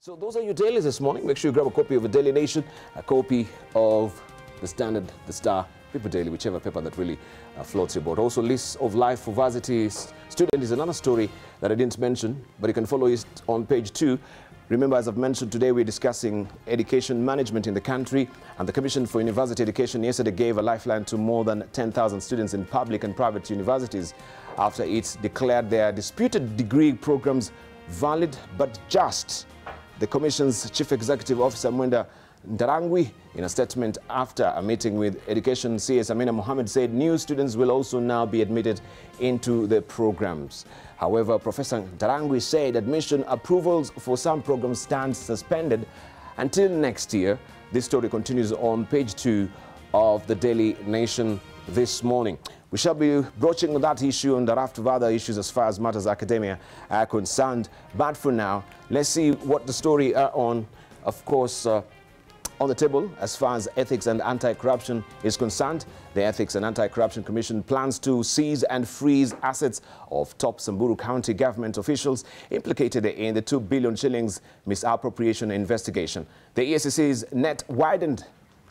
So those are your dailies this morning. Make sure you grab a copy of the Daily Nation, a copy of the Standard, the Star, Paper Daily, whichever paper that really floats your boat. Also, lists of life for varsity student is another story that I didn't mention, but you can follow it on page 2. Remember, as I've mentioned, today we're discussing education management in the country, and the Commission for University Education yesterday gave a lifeline to more than 10,000 students in public and private universities after it declared their disputed degree programs valid but just. The Commission's Chief Executive Officer, Mwenda Ndarangwi, in a statement after a meeting with Education CS Amina Mohammed, said new students will also now be admitted into the programs. However, Professor Ndarangwi said admission approvals for some programs stand suspended until next year. This story continues on page 2 of the Daily Nation this morning. We shall be broaching that issue and the raft of other issues as far as matters academia are concerned. But for now, let's see what the story are on, of course, on the table as far as ethics and anti-corruption is concerned. The Ethics and Anti-Corruption Commission plans to seize and freeze assets of top Samburu County government officials implicated in the 2 billion shillings misappropriation investigation. The ESCC's net widened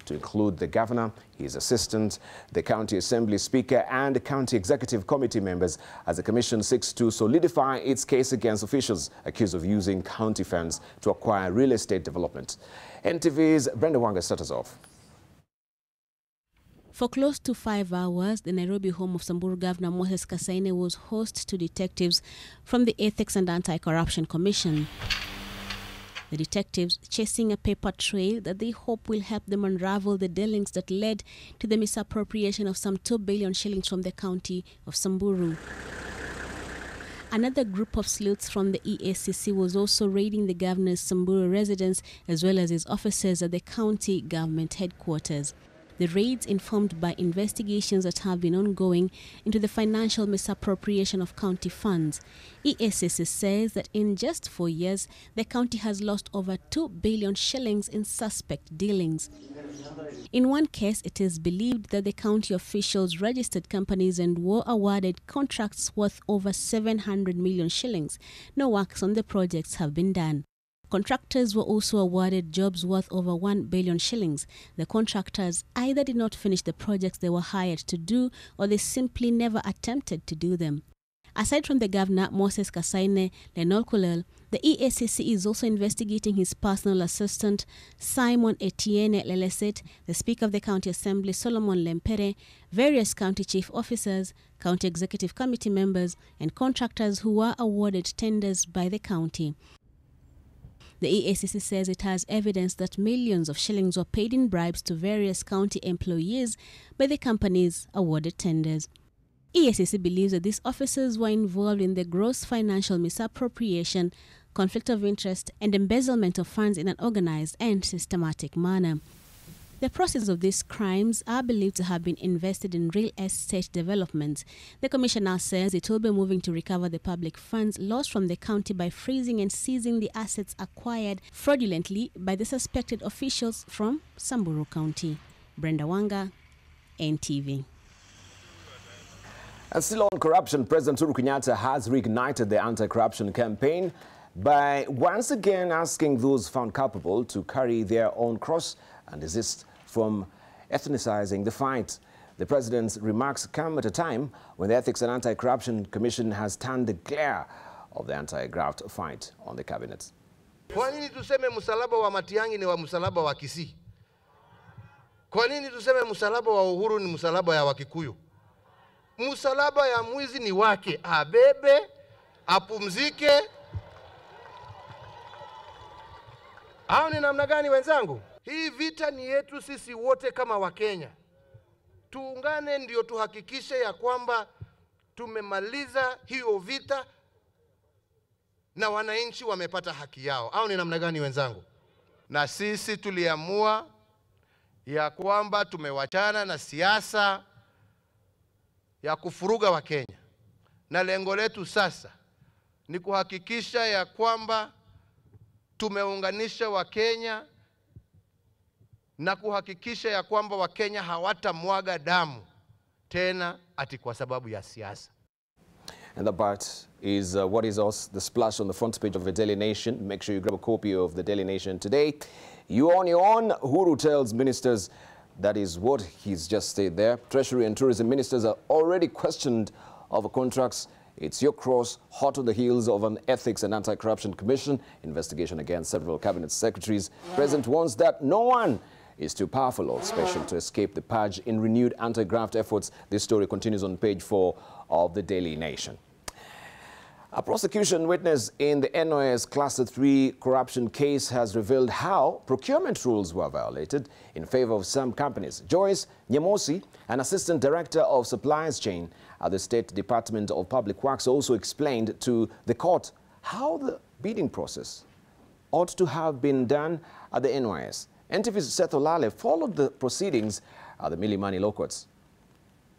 to include the governor, his assistant, the county assembly speaker and the county executive committee members as the commission seeks to solidify its case against officials accused of using county funds to acquire real estate development. NTV's Brenda Wanga starts us off. For close to 5 hours, the Nairobi home of Samburu Governor Moses Kasaine was host to detectives from the Ethics and Anti-Corruption Commission. The detectives chasing a paper trail that they hope will help them unravel the dealings that led to the misappropriation of some 2 billion shillings from the county of Samburu. Another group of sleuths from the EACC was also raiding the governor's Samburu residence as well as his offices at the county government headquarters. The raids informed by investigations that have been ongoing into the financial misappropriation of county funds. EACC says that in just 4 years, the county has lost over 2 billion shillings in suspect dealings. In one case, it is believed that the county officials registered companies and were awarded contracts worth over 700 million shillings. No works on the projects have been done. Contractors were also awarded jobs worth over 1 billion shillings. The contractors either did not finish the projects they were hired to do or they simply never attempted to do them. Aside from the governor, Moses Kasaine Lenolkulel, the EACC is also investigating his personal assistant, Simon Etienne Leleset, the Speaker of the County Assembly, Solomon Lempere, various county chief officers, county executive committee members, and contractors who were awarded tenders by the county. The EACC says it has evidence that millions of shillings were paid in bribes to various county employees by the companies awarded tenders. EACC believes that these officers were involved in the gross financial misappropriation, conflict of interest, and embezzlement of funds in an organized and systematic manner. The proceeds of these crimes are believed to have been invested in real estate development. The commissioner says it will be moving to recover the public funds lost from the county by freezing and seizing the assets acquired fraudulently by the suspected officials from Samburu County. Brenda Wanga, NTV. And still on corruption, President Uhuru Kenyatta has reignited the anti-corruption campaign by once again asking those found culpable to carry their own cross and desist from ethnicizing the fight. The president's remarks come at a time when the Ethics and Anti-Corruption Commission has turned the glare of the anti-graft fight on the cabinet. Kwa nini tuseme msalaba wa Matiang'i ni wa msalaba wa Kisii? Kwa nini tuseme msalaba wa Uhuru ni msalaba ya Wakikuyu? Msalaba ya mwizi ni wake, abebe, apumzike. Hao ni namna gani wenzangu? Hii vita ni yetu sisi wote kama Wakenya. Tuungane ndio tuhakikishe ya kwamba tumemaliza hiyo vita na wananchi wamepata haki yao. Hao ni namna gani wenzangu? Na sisi tuliamua ya kwamba tumewachana na siasa ya kufuruga Wakenya. Na lengo letu sasa ni kuhakikisha ya kwamba tumeunganisha Wakenya na kuhakikisha ya kwamba Wakenya hawatamwaga damu tena ati kwa sababu ya siasa. And that part is what is us, the splash on the front page of the Daily Nation. Make sure you grab a copy of the Daily Nation today. You on your own. Uhuru tells ministers, that is what he's just said there. Treasury and tourism ministers are already questioned over contracts. It's your cross, hot on the heels of an Ethics and Anti-Corruption Commission investigation against several cabinet secretaries. President warns that no one is too powerful or special to escape the purge in renewed anti-graft efforts. This story continues on page 4 of the Daily Nation. A prosecution witness in the NOS Cluster 3 corruption case has revealed how procurement rules were violated in favor of some companies. Joyce Nyamosi, an assistant director of supplies chain at the State Department of Public Works, also explained to the court how the bidding process ought to have been done at the NYS. NTV's Seth Olale followed the proceedings at the Milimani Law Courts.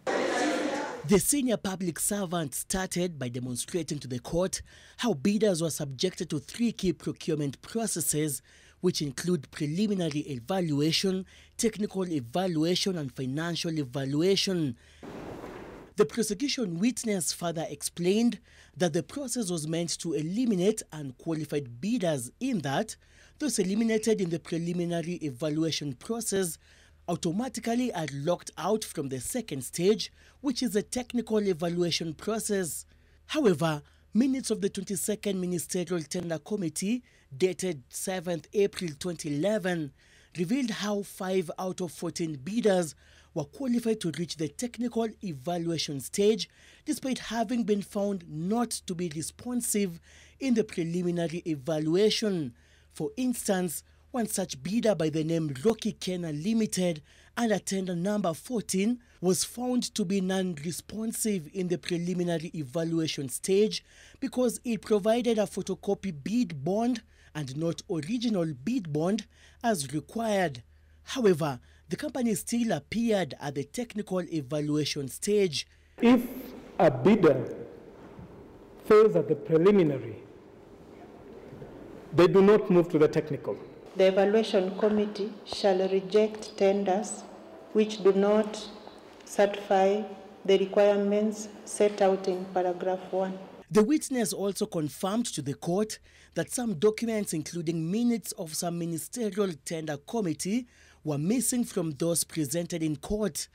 The senior public servant started by demonstrating to the court how bidders were subjected to 3 key procurement processes, which include preliminary evaluation, technical evaluation, and financial evaluation. The prosecution witness further explained that the process was meant to eliminate unqualified bidders, in that those eliminated in the preliminary evaluation process automatically are locked out from the second stage, which is the technical evaluation process. However, minutes of the 22nd Ministerial Tender Committee, dated 7th April 2011, revealed how 5 out of 14 bidders were qualified to reach the technical evaluation stage, despite having been found not to be responsive in the preliminary evaluation. For instance, one such bidder by the name Rocky Kena Limited, under tender number 14, was found to be non-responsive in the preliminary evaluation stage because it provided a photocopy bid bond and not original bid bond as required. However, the company still appeared at the technical evaluation stage. If a bidder fails at the preliminary, they do not move to the technical. The evaluation committee shall reject tenders which do not satisfy the requirements set out in paragraph 1. The witness also confirmed to the court that some documents, including minutes of some ministerial tender committee, were missing from those presented in court.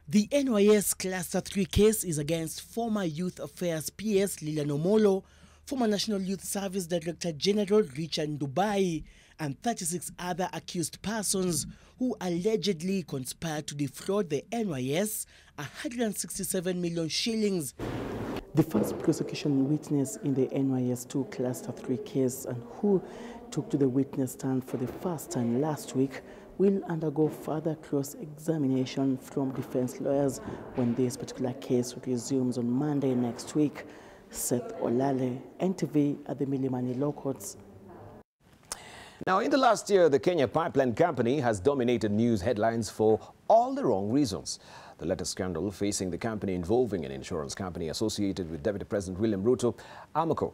The NYS Cluster 3 case is against former Youth Affairs PS Lilian Omolo, former National Youth Service Director General Richard Ndubai, and 36 other accused persons who allegedly conspired to defraud the NYS 167 million shillings. The first prosecution witness in the NYS 2 Cluster 3 case, and who took to the witness stand for the first time last week, will undergo further cross-examination from defense lawyers when this particular case resumes on Monday next week. Seth Olale, NTV at the Milimani Law Courts. Now, in the last year, the Kenya Pipeline Company has dominated news headlines for all the wrong reasons. The latest scandal facing the company involving an insurance company associated with Deputy President William Ruto, Amaco.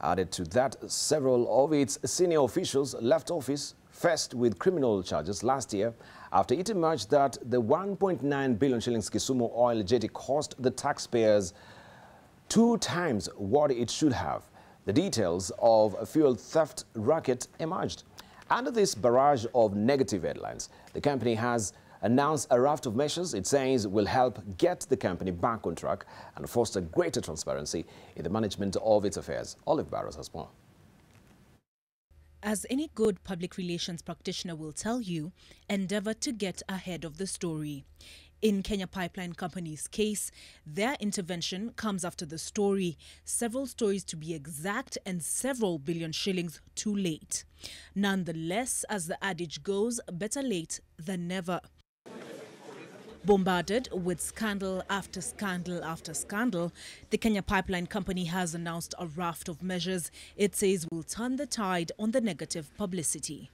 Added to that, several of its senior officials left office faced with criminal charges last year after it emerged that the 1.9 billion shillings Kisumu oil jetty cost the taxpayers 2 times what it should have. The details of a fuel theft racket emerged. Under this barrage of negative headlines, the company has announced a raft of measures it says will help get the company back on track and foster greater transparency in the management of its affairs. Olive Barros has more. As any good public relations practitioner will tell you, endeavor to get ahead of the story. In Kenya Pipeline Company's case, their intervention comes after the story, several stories to be exact, and several billion shillings too late. Nonetheless, as the adage goes, better late than never. Bombarded with scandal after scandal after scandal, the Kenya Pipeline Company has announced a raft of measures it says will turn the tide on the negative publicity.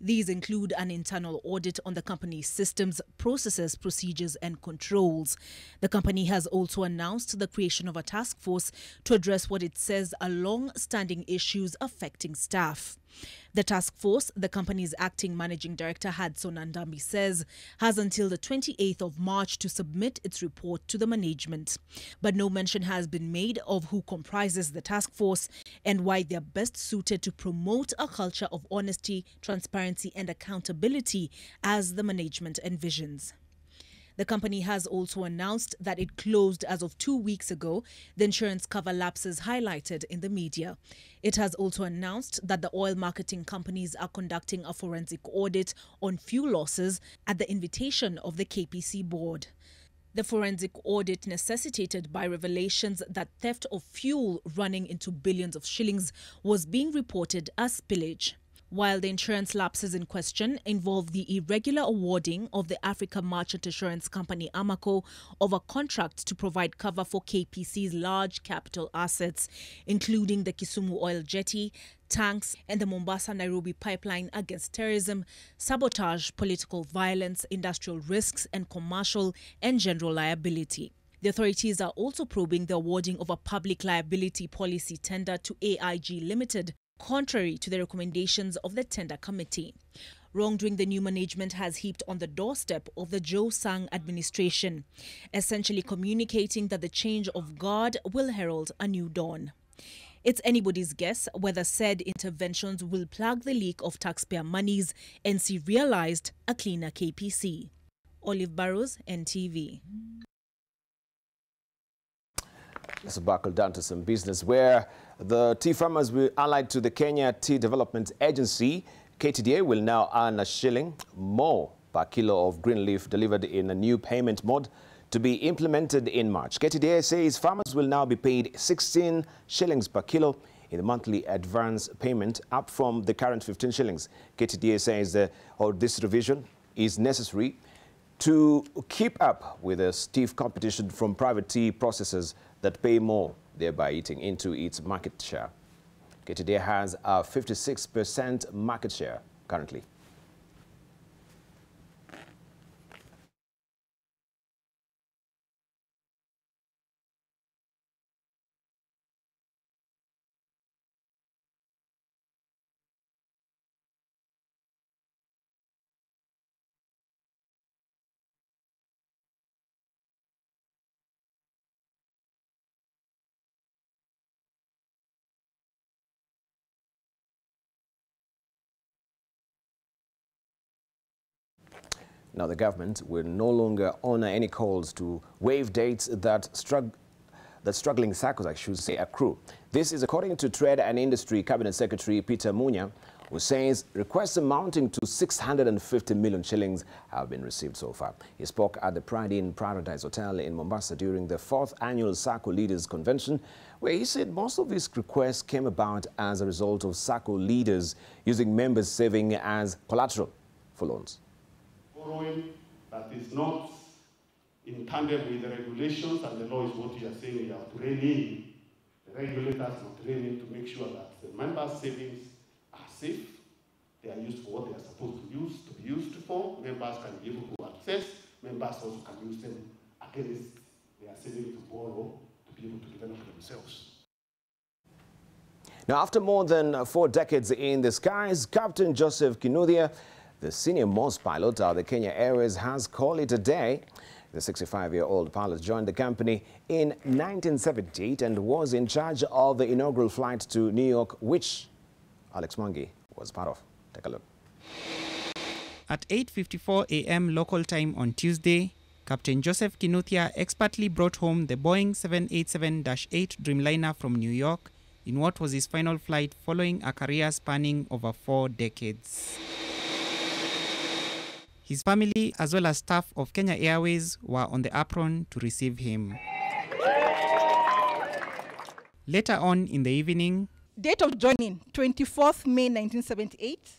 These include an internal audit on the company's systems, processes, procedures and controls. The company has also announced the creation of a task force to address what it says are long-standing issues affecting staff. The task force, the company's acting managing director Hudson Andambi says, has until the 28th of March to submit its report to the management. But no mention has been made of who comprises the task force and why they are best suited to promote a culture of honesty, transparency and accountability as the management envisions. The company has also announced that it closed as of 2 weeks ago, the insurance cover lapses highlighted in the media. It has also announced that the oil marketing companies are conducting a forensic audit on fuel losses at the invitation of the KPC board. The forensic audit necessitated by revelations that theft of fuel running into billions of shillings was being reported as spillage. While the insurance lapses in question involve the irregular awarding of the Africa Merchant Insurance Company Amaco of a contract to provide cover for KPC's large capital assets, including the Kisumu Oil Jetty, tanks, and the Mombasa-Nairobi pipeline against terrorism, sabotage, political violence, industrial risks, and commercial and general liability. The authorities are also probing the awarding of a public liability policy tender to AIG Limited, contrary to the recommendations of the tender committee. Wrongdoing the new management has heaped on the doorstep of the Joe Sang administration, essentially communicating that the change of guard will herald a new dawn. It's anybody's guess whether said interventions will plug the leak of taxpayer monies and see realized a cleaner KPC. Olive Barrows, NTV. Let's buckle down to some business where the tea farmers will allied to the Kenya Tea Development Agency, KTDA, will now earn a shilling more per kilo of green leaf delivered in a new payment mode to be implemented in March. KTDA says farmers will now be paid 16 shillings per kilo in the monthly advance payment, up from the current 15 shillings. KTDA says this revision is necessary to keep up with the stiff competition from private tea processors that pay more, thereby eating into its market share. KTDA has a 56% market share currently. Now, the government will no longer honor any calls to waive dates that struggling Saccos, I should say, accrue. This is according to Trade and Industry Cabinet Secretary Peter Munya, who says requests amounting to 650 million shillings have been received so far. He spoke at the Pride Inn Paradise Hotel in Mombasa during the 4th annual Sacco Leaders Convention, where he said most of these requests came about as a result of Sacco leaders using members' saving as collateral for loans. Borrowing that is not in tandem with the regulations and the law is what you are saying you have to rein in. The regulators must rein in to make sure that the members' savings are safe. They are used for what they are supposed to be used for. Members can be able to access. Members also can use them against their savings to borrow to be able to develop themselves. Now, after more than 4 decades in the skies, Captain Joseph Kinuthia, the senior most pilot of the Kenya Airways, has called it a day. The 65-year-old pilot joined the company in 1978 and was in charge of the inaugural flight to New York, which Alex Mwangi was part of. Take a look. At 8:54 a.m. local time on Tuesday, Captain Joseph Kinuthia expertly brought home the Boeing 787-8 Dreamliner from New York in what was his final flight following a career spanning over 4 decades. His family, as well as staff of Kenya Airways, were on the apron to receive him. Later on in the evening, date of joining, 24th May 1978,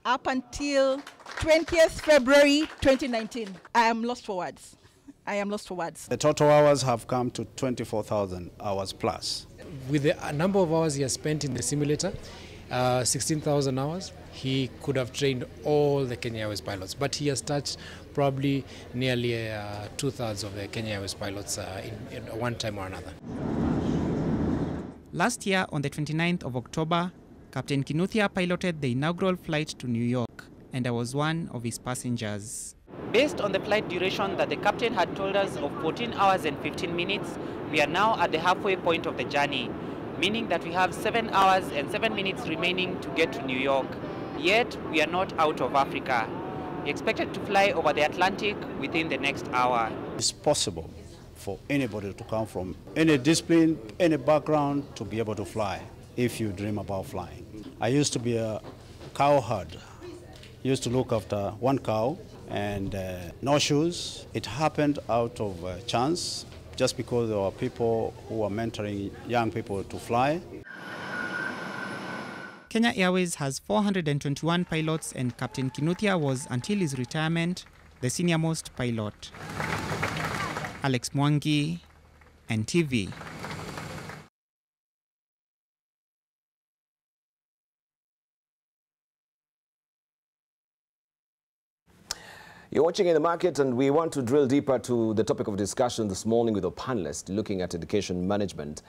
up until 20th February 2019. I am lost for words. I am lost for words. The total hours have come to 24,000 hours plus. With the number of hours he has spent in the simulator, 16,000 hours, he could have trained all the Kenya Airways pilots, but he has touched probably nearly 2/3 of the Kenya Airways pilots in one time or another. Last year, on the 29th of October, Captain Kinuthia piloted the inaugural flight to New York, and I was one of his passengers. Based on the flight duration that the captain had told us of 14 hours and 15 minutes, we are now at the halfway point of the journey, meaning that we have 7 hours and 7 minutes remaining to get to New York. Yet, we are not out of Africa. We expected to fly over the Atlantic within the next hour. It's possible for anybody to come from any discipline, any background, to be able to fly if you dream about flying. I used to be a cow herder. Used to look after one cow and no shoes. It happened out of chance, just because there were people who were mentoring young people to fly. Kenya Airways has 421 pilots, and Captain Kinuthia was, until his retirement, the senior-most pilot. Alex Mwangi, NTV. You're watching In the Market, and we want to drill deeper to the topic of discussion this morning with our panelists looking at education management.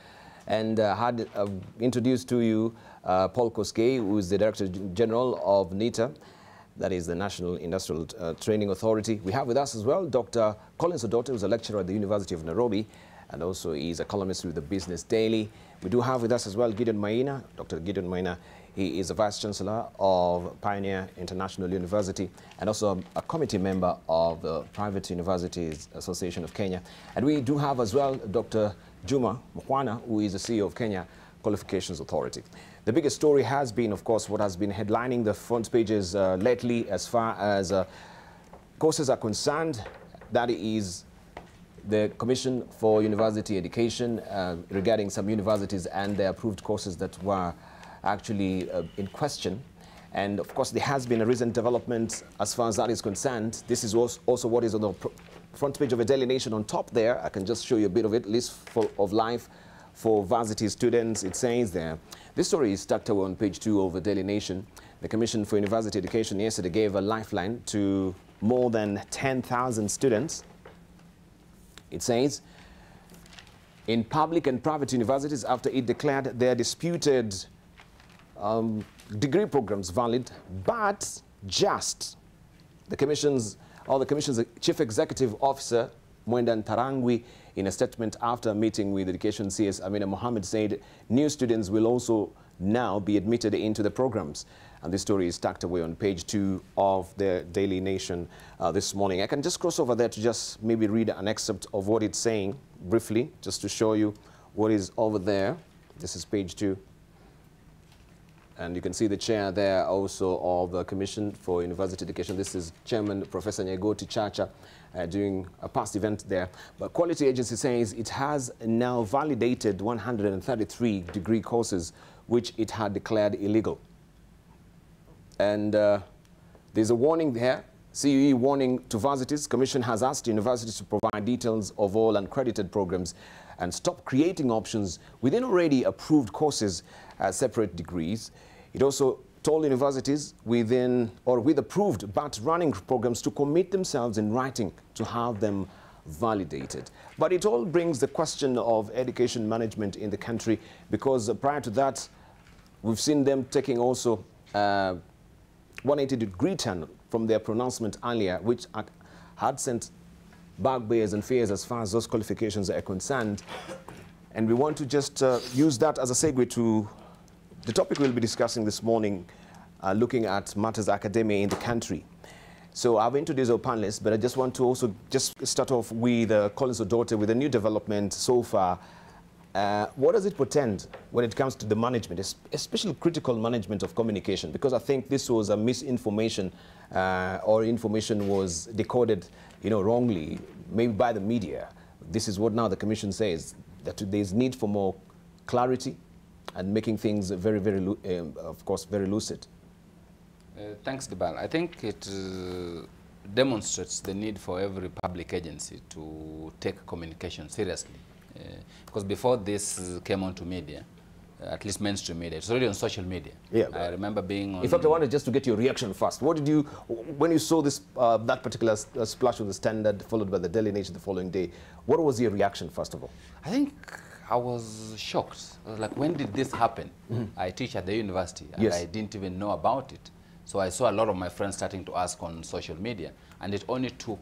And had introduced to you Paul Koskei, who is the Director General of NITA, that is the National Industrial Training Authority. We have with us as well Dr. Collins Odote, who's a lecturer at the University of Nairobi, and also he's a columnist with the Business Daily. We do have with us as well Gideon Maina, Dr. Gideon Maina. He is a Vice Chancellor of Pioneer International University and also a committee member of the Private Universities Association of Kenya. And we do have as well Dr. Juma Mkwana, who is the CEO of Kenya Qualifications Authority. The biggest story has been, of course, what has been headlining the front pages lately as far as courses are concerned. That is the Commission for University Education regarding some universities and their approved courses that were actually in question. And of course, there has been a recent development as far as that is concerned. This is also what is on the front page of a Daily Nation. On top there, I can just show you a bit of it, list of life for varsity students. It says there, this story is tucked away on page 2 of the Daily Nation. The Commission for University Education yesterday gave a lifeline to more than 10,000 students. It says, in public and private universities, after it declared their disputed degree programs valid, but just the Commission's Chief Executive Officer, Mwendan Tarangwi, in a statement after a meeting with Education CS Amina Mohammed, said new students will also now be admitted into the programs. And this story is tucked away on page 2 of the Daily Nation this morning. I can just cross over there to just maybe read an excerpt of what it's saying briefly, just to show you what is over there. This is page 2. And you can see the chair there also of the Commission for University Education. This is Chairman Professor Nyegoti Chacha during a past event there. But Quality Agency says it has now validated 133 degree courses which it had declared illegal. And there's a warning there, CUE warning to varsities. Commission has asked universities to provide details of all uncredited programs and stop creating options within already approved courses as separate degrees. It also told universities within or with approved but running programs to commit themselves in writing to have them validated. But it all brings the question of education management in the country, because prior to that, we've seen them taking also 180-degree turn from their pronouncement earlier, which had sent bugbears and fears as far as those qualifications are concerned. And we want to just use that as a segue to the topic we'll be discussing this morning, looking at matters academia in the country. So I've introduced our panelists, but I just want to also just start off with Collins Odote with a new development so far. What does it portend when it comes to the management, especially critical management of communication? Because I think this was a misinformation or information was decoded, wrongly, maybe by the media. This is what now the Commission says, that there's need for more clarity and making things very, of course, very lucid. Thanks, Debarl. I think it demonstrates the need for every public agency to take communication seriously. Because before this came onto media, at least mainstream media, it's already on social media. Yeah, I remember being on... In fact, I wanted just to get your reaction first. What did you, when you saw this, that particular splash on the Standard, followed by the Daily Nation the following day, what was your reaction, first of all? I think I was shocked. I was like, when did this happen? I teach at the university, and I didn't even know about it. So I saw a lot of my friends starting to ask on social media, and it only took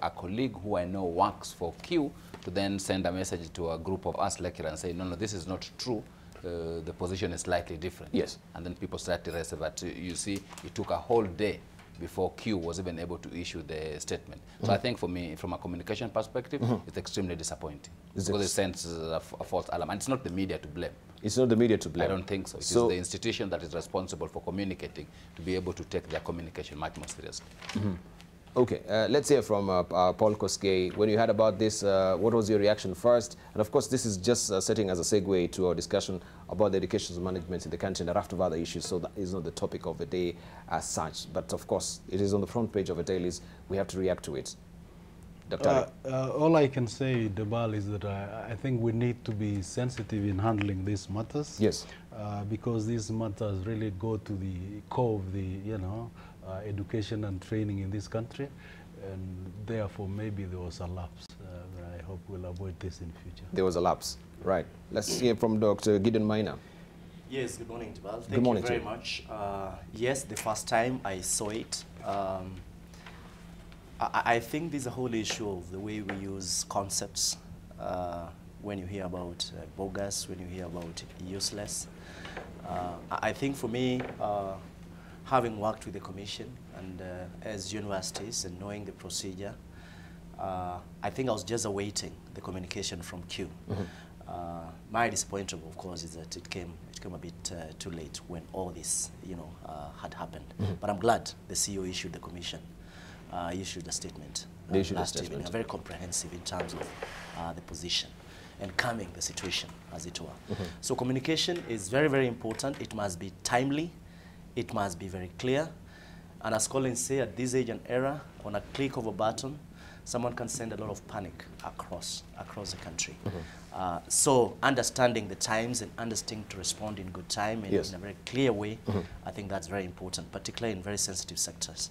a colleague who I know works for Q to then send a message to a group of us lecturers and say, no, no, this is not true. The position is slightly different. Yes. And then people started to rest, but you see, it took a whole day before Q was even able to issue the statement. So I think for me, from a communication perspective, it's extremely disappointing because it sends a false alarm. And it's not the media to blame. It's not the media to blame? I don't think so. It is the institution that is responsible for communicating to be able to take their communication much more seriously. Okay, let's hear from Paul Koskei. When you heard about this, what was your reaction first? And of course, this is just setting as a segue to our discussion about the education management in the country and a raft of other issues. So that is not the topic of the day as such. But of course, it is on the front page of the dailies. We have to react to it. Dr. All I can say, Debarl, is that I think we need to be sensitive in handling these matters. Yes. Because these matters really go to the core of the, education and training in this country, and therefore maybe there was a lapse. I hope we'll avoid this in future. There was a lapse, right. Let's hear from Dr. Gideon Maina. Yes, good morning, Debarl. Thank you very much. Yes, the first time I saw it, I think there's a whole issue of the way we use concepts when you hear about bogus, when you hear about useless. I think for me, having worked with the Commission and as universities and knowing the procedure, I think I was just awaiting the communication from Q. My disappointment, of course, is that it came a bit too late when all this, had happened. But I'm glad the CEO issued the Commission, issued a statement last evening, very comprehensive in terms of the position and calming the situation, as it were. So communication is very, very important. It must be timely. It must be very clear. And as Collins say, at this age and era, on a click of a button, someone can send a lot of panic across the country. So understanding the times and understanding to respond in good time and in a very clear way, I think that's very important, particularly in very sensitive sectors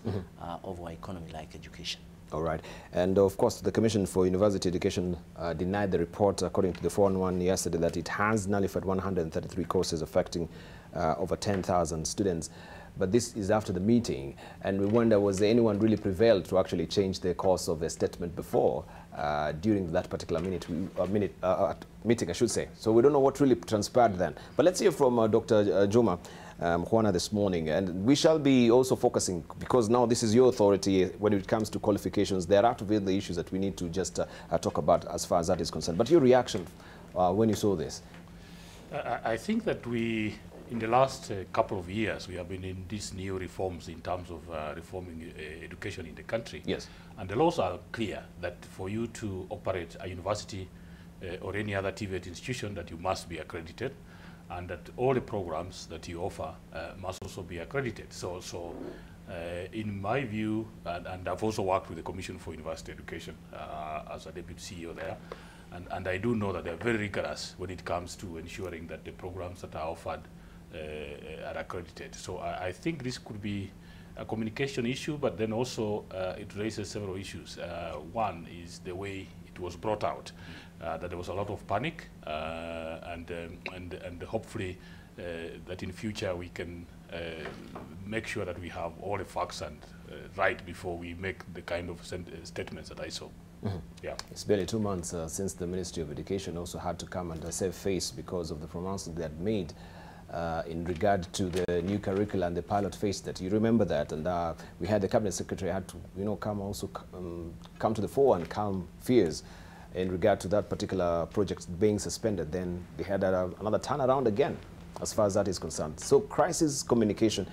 of our economy like education. All right. And of course, the Commission for University Education denied the report, according to the 411 yesterday, that it has nullified 133 courses affecting over 10,000 students. But this is after the meeting, and we wonder, was there anyone really prevailed to actually change the course of a statement before during that particular meeting, I should say. So we don't know what really transpired then. But let's hear from Dr. Juma Juana this morning, and we shall be also focusing, because now this is your authority when it comes to qualifications. There are the issues that we need to just talk about as far as that is concerned. But your reaction when you saw this? I think that in the last couple of years, we have been in these new reforms in terms of reforming education in the country. Yes. And the laws are clear that for you to operate a university or any other TVET institution, that you must be accredited, and that all the programs that you offer must also be accredited. So in my view, and I've also worked with the Commission for University Education as a deputy CEO there, and I do know that they're very rigorous when it comes to ensuring that the programs that are offered are accredited. So I think this could be a communication issue, but then also it raises several issues. One is the way it was brought out, that there was a lot of panic, and hopefully that in future we can make sure that we have all the facts and right before we make the kind of statements that I saw. Yeah. It's barely 2 months since the Ministry of Education also had to come and save face because of the pronouncement they had made in regard to the new curricula and the pilot phase that you remember that, and we had the cabinet secretary had to come to the fore and calm fears in regard to that particular project being suspended. Then they had another turnaround again as far as that is concerned. So crisis communication,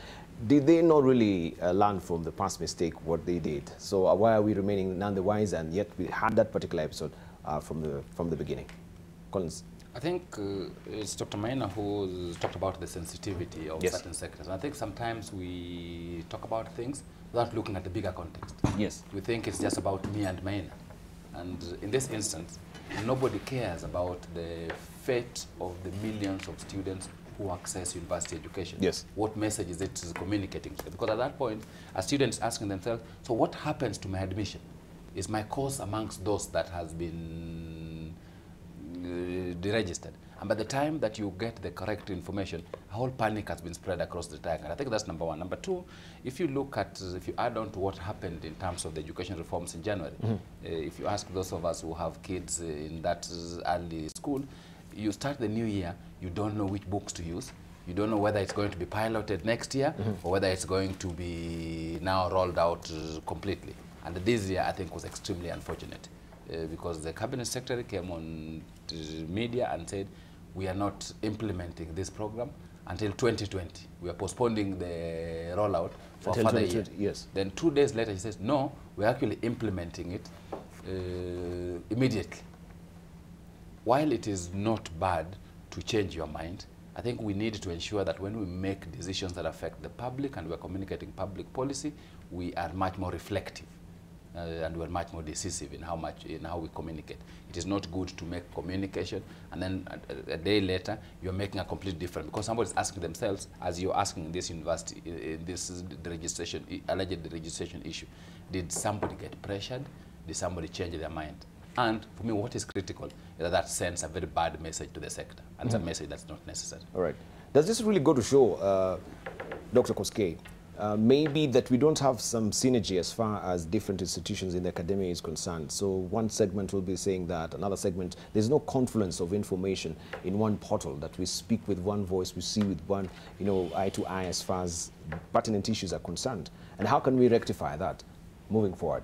did they not really learn from the past mistake what they did? So why are we remaining none the wiser, and yet we had that particular episode from the beginning? Collins. I think it's Dr. Maina who talked about the sensitivity of certain sectors. And I think sometimes we talk about things without looking at the bigger context. Yes. We think it's just about me and Maina. And in this instance, nobody cares about the fate of the millions of students who access university education. Yes. What message is it communicating to them? Because at that point, a student is asking themselves, so what happens to my admission? Is my course amongst those that has been deregistered. And by the time that you get the correct information, a whole panic has been spread across the entire country. I think that's number one. Number two, if you add on to what happened in terms of the education reforms in January, if you ask those of us who have kids in that early school, you start the new year, you don't know which books to use. You don't know whether it's going to be piloted next year or whether it's going to be now rolled out completely. And this year, I think, was extremely unfortunate because the cabinet secretary came on media and said, we are not implementing this program until 2020. We are postponing the rollout for a further year. Yes. Then 2 days later, he says, no, we're actually implementing it immediately. While it is not bad to change your mind, I think we need to ensure that when we make decisions that affect the public and we're communicating public policy, we are much more reflective. And we're much more decisive in how we communicate. It is not good to make communication and then a day later you're making a completely different, because somebody's asking themselves, as you're asking this university, this is the registration, alleged registration issue, did somebody get pressured? Did somebody change their mind? And for me, what is critical is that that sends a very bad message to the sector, and it's a message that's not necessary. All right. Does this really go to show, Dr. Koskei, maybe that we don't have some synergy as far as different institutions in the academia is concerned? So one segment will be saying that, another segment, there's no confluence of information in one portal, that we speak with one voice, we see with one, eye to eye as far as pertinent issues are concerned. And how can we rectify that moving forward?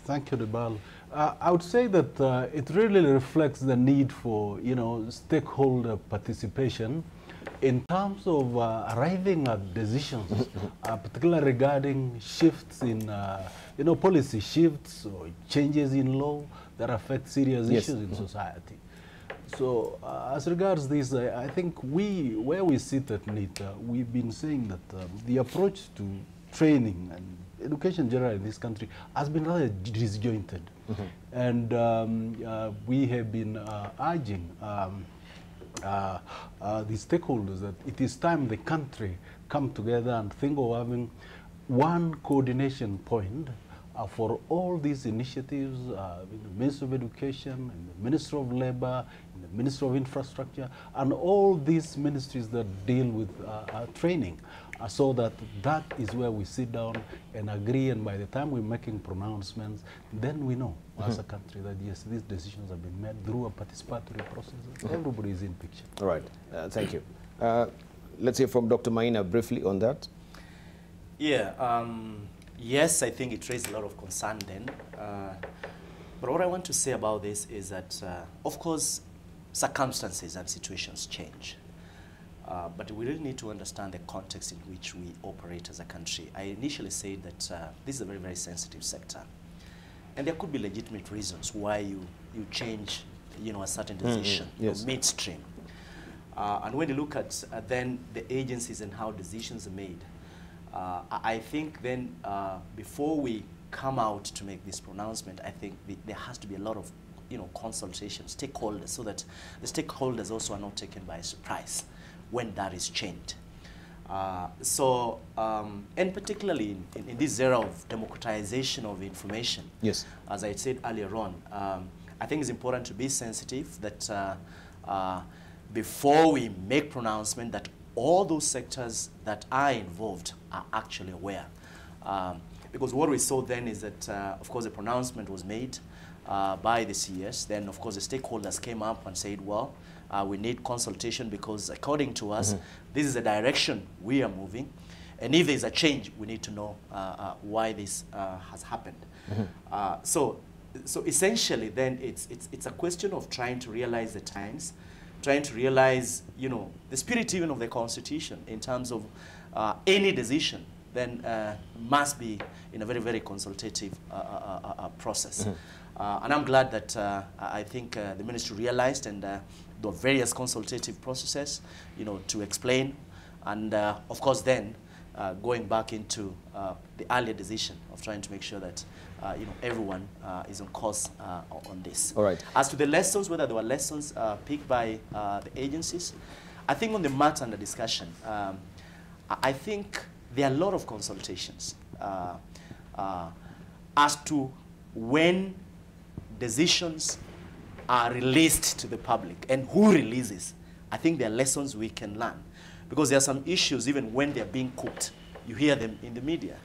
Thank you, Debarl. I would say that it really reflects the need for, stakeholder participation in terms of arriving at decisions, particularly regarding shifts in, policy shifts or changes in law that affect serious issues in society. So as regards this, I think where we sit at NIT, we've been saying that the approach to training and education generally in this country has been rather disjointed. And we have been urging the stakeholders that it is time the country come together and think of having one coordination point for all these initiatives in the Ministry of Education, in the Ministry of Labor, in the Ministry of Infrastructure, and all these ministries that deal with training, so that is where we sit down and agree, and by the time we're making pronouncements, then we know as a country that yes, these decisions have been made through a participatory process. Everybody is in picture. All right, thank you. Let's hear from Dr. Maina briefly on that. Yeah, yes, I think it raised a lot of concern then. But what I want to say about this is that, of course, circumstances and situations change. But we really need to understand the context in which we operate as a country. I initially said that this is a very, very sensitive sector. And there could be legitimate reasons why you change, a certain decision midstream. And when you look at then the agencies and how decisions are made, I think then before we come out to make this pronouncement, I think there has to be a lot of consultation, stakeholders, so that the stakeholders also are not taken by surprise when that is changed. And particularly in this era of democratization of information, as I said earlier on, I think it's important to be sensitive that before we make pronouncement, that all those sectors that are involved are actually aware. Because what we saw then is that, of course, the pronouncement was made by the CS. Then, of course, the stakeholders came up and said, well, we need consultation because, according to us, this is the direction we are moving. And if there's a change, we need to know why this has happened. So essentially, then, it's a question of trying to realize the times, trying to realize, the spirit even of the Constitution in terms of any decision then must be in a very, very consultative process. And I'm glad that I think the ministry realized, and the various consultative processes, to explain, and of course then going back into the earlier decision of trying to make sure that everyone is on course on this. All right. As to the lessons, whether there were lessons picked by the agencies, I think on the matter under discussion, I think there are a lot of consultations as to when decisions are released to the public and who releases, I think there are lessons we can learn. Because there are some issues, even when they're being cooked, you hear them in the media.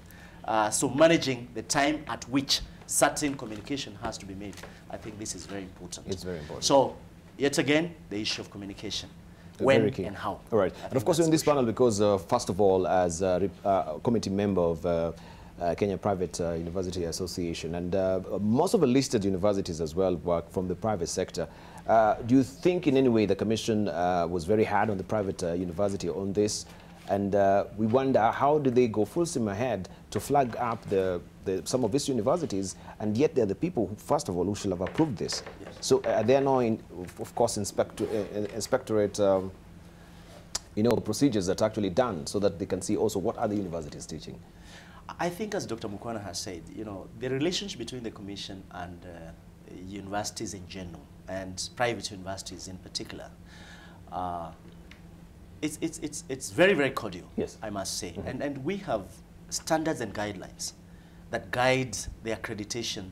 So managing the time at which certain communication has to be made, I think this is very important. It's very important. So, yet again, the issue of communication. When and how. All right. And of course, you're in this panel because, first of all, as a committee member of Kenya Private University Association, and most of the listed universities as well work from the private sector. Do you think in any way the Commission was very hard on the private university on this? And we wonder, how do they go full steam ahead to flag up some of these universities, and yet they're the people, who, first of all, who should have approved this? Yes. So they are now, of course, inspectorate procedures that are actually done so that they can see also what other universities teaching. I think, as Dr. Mukwana has said, the relationship between the Commission and universities in general, and private universities in particular, it's very, very cordial, yes, I must say. Mm-hmm. And we have standards and guidelines that guide the accreditation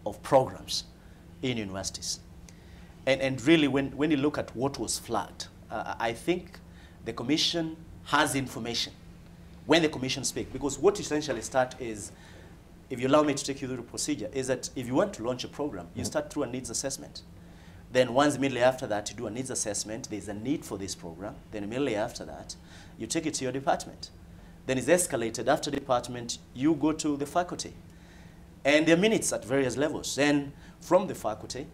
of programs in universities. And really, when you look at what was flagged, I think the Commission has information when the Commission speaks, because what essentially start is, if you allow me to take you through the procedure, is that if you want to launch a program, you start through a needs assessment. Then once immediately after that, you do a needs assessment, there's a need for this program. Then immediately after that, you take it to your department. Then it's escalated. After department, you go to the faculty. And there are minutes at various levels. Then from the faculty,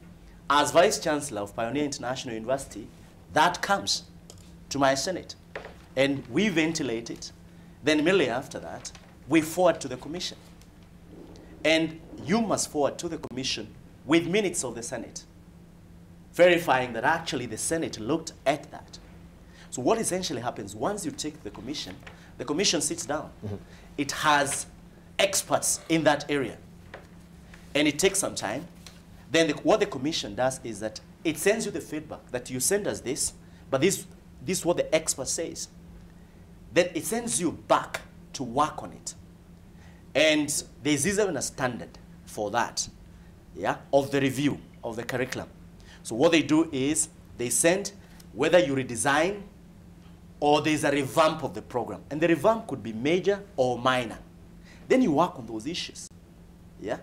as Vice Chancellor of Pioneer International University, that comes to my Senate. And we ventilate it. Then immediately after that, we forward to the Commission. And you must forward to the Commission with minutes of the Senate, verifying that actually the Senate looked at that. So what essentially happens, once you take the Commission sits down. Mm-hmm. It has experts in that area. And it takes some time. Then what the Commission does is that it sends you the feedback that you send us this, but this is what the expert says. Then it sends you back to work on it. And there's even a standard for that, yeah, of the review of the curriculum. So what they do is they send whether you redesign or there's a revamp of the program. And the revamp could be major or minor. Then you work on those issues, yeah?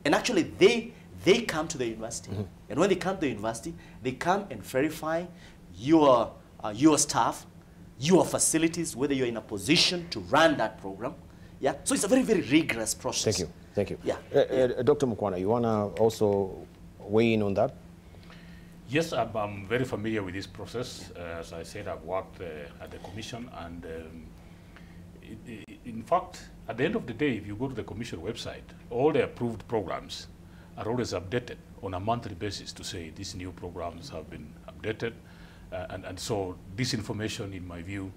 And actually they come to the university. Mm-hmm. And when they come to the university, they come and verify your staff, your facilities, whether you're in a position to run that program. Yeah, so it's a very, very rigorous process. Thank you, thank you. Yeah. Dr. Mukwana, you want to also weigh in on that? Yes, I'm very familiar with this process. As I said, I've worked at the Commission, and in fact, at the end of the day, if you go to the Commission website, all the approved programs are always updated on a monthly basis to say these new programs have been updated. And so this information, in my view,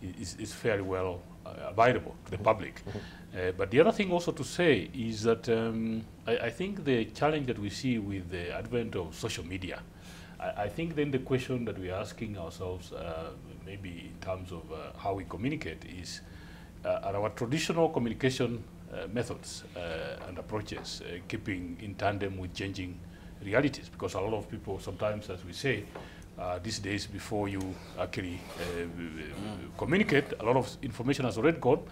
is fairly well available to the public. Mm-hmm. But the other thing also to say is that I think the challenge that we see with the advent of social media, I think then the question that we are asking ourselves, maybe in terms of how we communicate, is are our traditional communication methods and approaches keeping in tandem with changing realities? Because a lot of people sometimes, as we say, these days, before you actually communicate, a lot of information has already gone,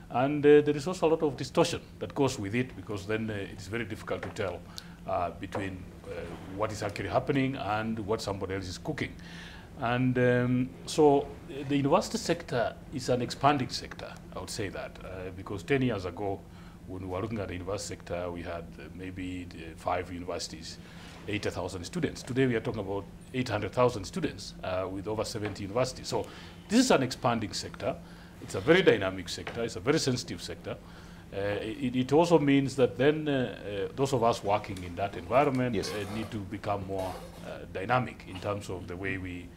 and there is also a lot of distortion that goes with it, because then it's very difficult to tell between what is actually happening and what somebody else is cooking. And so the university sector is an expanding sector, I would say that, because 10 years ago, when we were looking at the university sector, we had maybe 5 universities, 80,000 students. Today we are talking about 800,000 students with over 70 universities. So this is an expanding sector. It's a very dynamic sector. It's a very sensitive sector. It also means that then those of us working in that environment need to become more dynamic in terms of the way we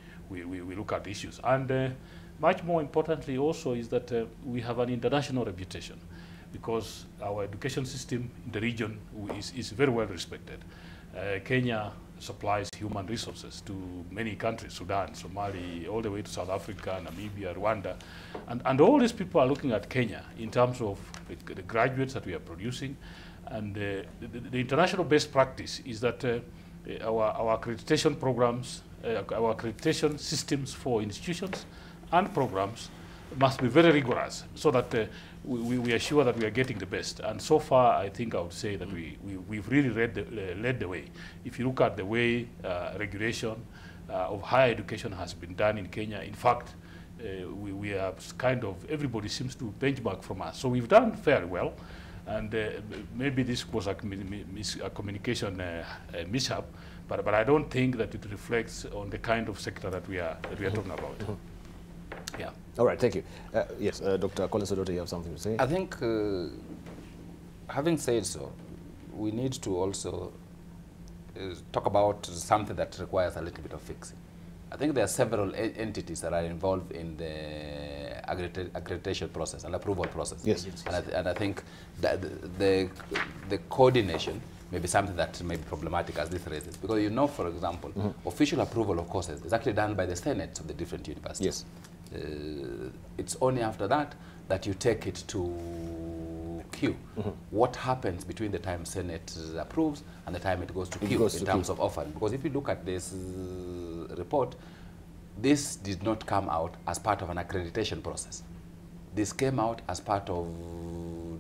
look at issues. And much more importantly also is that we have an international reputation, because our education system in the region is very well respected. Kenya supplies human resources to many countries, Sudan, Somalia, all the way to South Africa, Namibia, Rwanda. And all these people are looking at Kenya in terms of the graduates that we are producing. And the international best practice is that our accreditation programs, our accreditation systems for institutions and programs must be very rigorous so that we are sure that we are getting the best. And so far, I think I would say that we've really led the way. If you look at the way regulation of higher education has been done in Kenya, in fact, we are kind of, everybody seems to benchmark from us. So we've done fairly well. And maybe this was a communication mishap, but I don't think that it reflects on the kind of sector that we are talking about. Yeah. All right, thank you. Yes, Dr. Collins Odoto, you have something to say? I think, having said so, we need to also talk about something that requires a little bit of fixing. I think there are several entities that are involved in the accreditation process and approval process. Yes. And I think that the coordination may be something that may be problematic as this raises. Because you know, for example, official approval of courses is actually done by the senates of the different universities. Yes. It's only after that that you take it to queue. What happens between the time Senate approves and the time it goes to queue in terms of offering? Because if you look at this report, this did not come out as part of an accreditation process. This came out as part of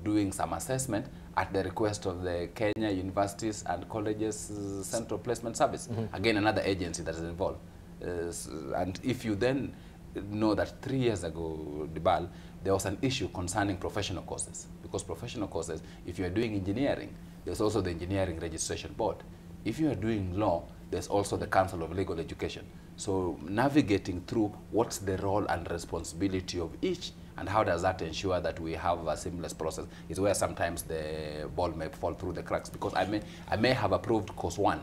doing some assessment at the request of the Kenya Universities and Colleges Central Placement Service. Again, another agency that is involved. And if you then know that 3 years ago, Debarl, there was an issue concerning professional courses. Because professional courses, if you are doing engineering, there's also the Engineering Registration Board. If you are doing law, there's also the Council of Legal Education. So navigating through what's the role and responsibility of each, and how does that ensure that we have a seamless process, is where sometimes the ball may fall through the cracks. Because I may have approved course 1,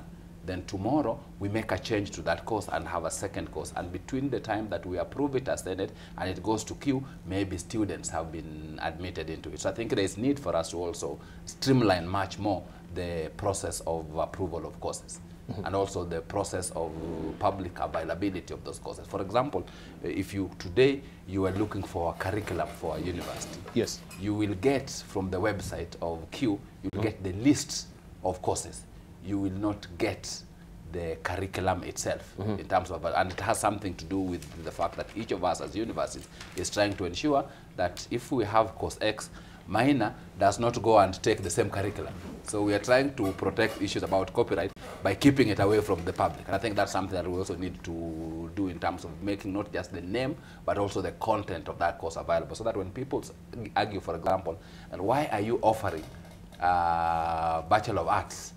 then tomorrow we make a change to that course and have a second course. And between the time that we approve it as Senate and it goes to queue, maybe students have been admitted into it. So I think there is need for us to also streamline much more the process of approval of courses. And also the process of public availability of those courses. For example, if today you are looking for a curriculum for a university, yes, you will get from the website of Q, you will get the list of courses. You will not get the curriculum itself in terms of, and it has something to do with the fact that each of us as universities is trying to ensure that if we have course X, minor does not go and take the same curriculum. So we are trying to protect issues about copyright by keeping it away from the public. And I think that's something that we also need to do in terms of making not just the name, but also the content of that course available. So that when people argue, for example, and why are you offering Bachelor of Arts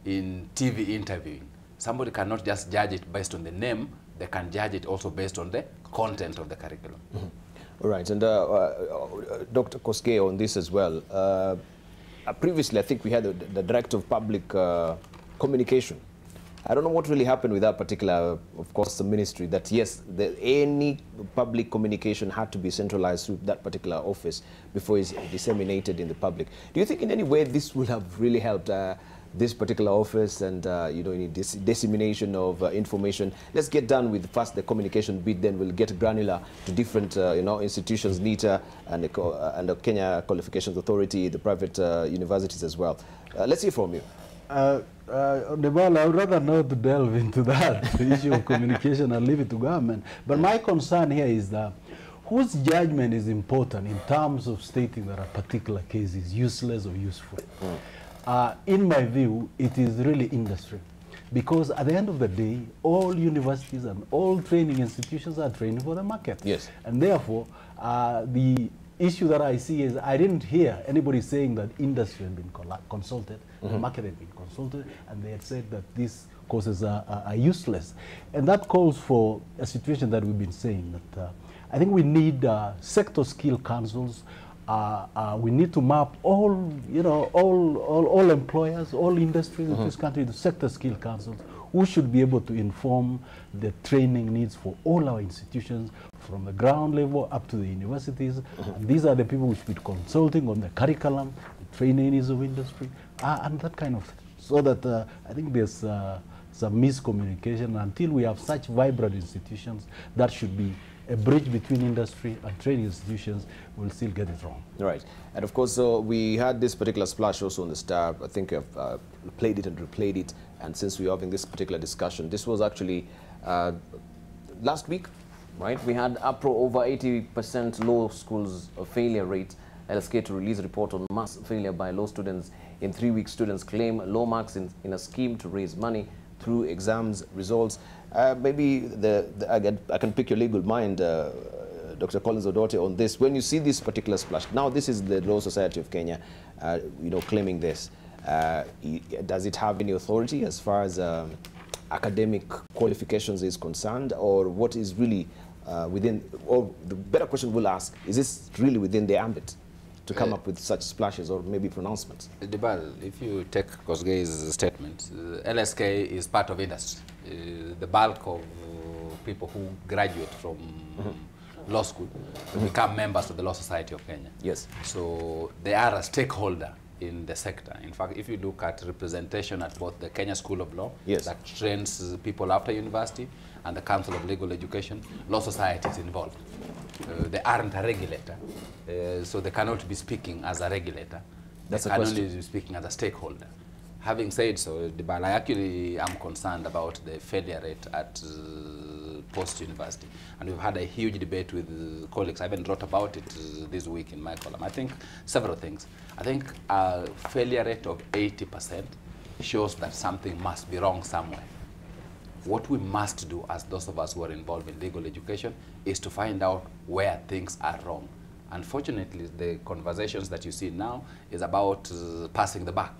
in TV interviewing, somebody cannot just judge it based on the name, they can judge it also based on the content of the curriculum. All right, and Dr. Koske on this as well. Previously, I think we had the Director of Public Communication. I don't know what really happened with that particular, of course, the ministry, that yes, any public communication had to be centralized through that particular office before it's disseminated in the public. Do you think in any way this would have really helped this particular office and you know, any dissemination of information? Let's get done with first the communication bit, then we'll get granular to different you know, institutions, NITA and the Kenya Qualifications Authority, the private universities as well. Let's hear from you. Debarl, I would rather not delve into that, the issue of communication, and leave it to government. But my concern here is that whose judgment is important in terms of stating that a particular case is useless or useful. In my view, it is really industry. Because at the end of the day, all universities and all training institutions are training for the market. Yes. And therefore, the issue that I see is I didn't hear anybody saying that industry had been consulted, the market had been consulted, and they had said that these courses are useless. And that calls for a situation that we've been saying, that I think we need sector skill councils. We need to map all, you know, all employers, all industries in this country, the sector skill councils, who should be able to inform the training needs for all our institutions, from the ground level up to the universities. And these are the people who should be consulting on the curriculum, the training needs of industry, and that kind of thing. So that I think there's some miscommunication. Until we have such vibrant institutions, that should be a bridge between industry and training institutions will still get it wrong. Right. And of course, we had this particular splash also on the Star. I think I've played it and replayed it. And since we're having this particular discussion, this was actually last week, right? We had APRO over 80% law schools failure rate. LSK to release a report on mass failure by law students. In 3 weeks, students claim low marks in a scheme to raise money through exams results. Maybe I can pick your legal mind, Dr. Collins Odote, on this. When you see this particular splash, now this is the Law Society of Kenya, claiming this. Does it have any authority as far as academic qualifications is concerned, or what is really within, or the better question we'll ask, is this really within the ambit to come up with such splashes or maybe pronouncements? Debarl, if you take Kosgei's statement, LSK is part of industry. The bulk of people who graduate from law school become members of the Law Society of Kenya. Yes. So they are a stakeholder in the sector. In fact, if you look at representation at both the Kenya School of Law, yes, that trains people after university, and the Council of Legal Education, Law Society is involved. They aren't a regulator, so they cannot be speaking as a regulator. That's they a can question. only be speaking as a stakeholder. Having said so, Debarl, I actually am concerned about the failure rate at post-university. And we've had a huge debate with colleagues. I even wrote about it this week in my column. I think several things. I think a failure rate of 80% shows that something must be wrong somewhere. What we must do as those of us who are involved in legal education is to find out where things are wrong. Unfortunately, the conversations that you see now is about passing the buck.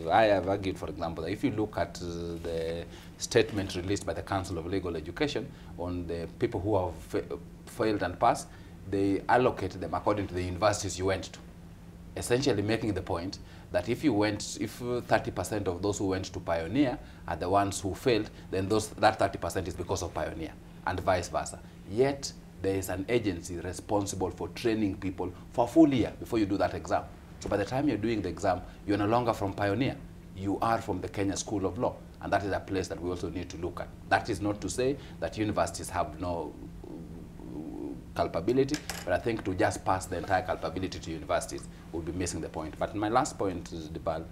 I have argued, for example, that if you look at the statement released by the Council of Legal Education on the people who have failed and passed, they allocate them according to the universities you went to, essentially making the point that if 30% of those who went to Pioneer are the ones who failed, then that 30% is because of Pioneer, and vice versa. Yet, there is an agency responsible for training people for a full year before you do that exam. So by the time you're doing the exam, you're no longer from Pioneer. You are from the Kenya School of Law, and that is a place that we also need to look at. That is not to say that universities have no culpability, but I think to just pass the entire culpability to universities would be missing the point. But my last point is, Debarl,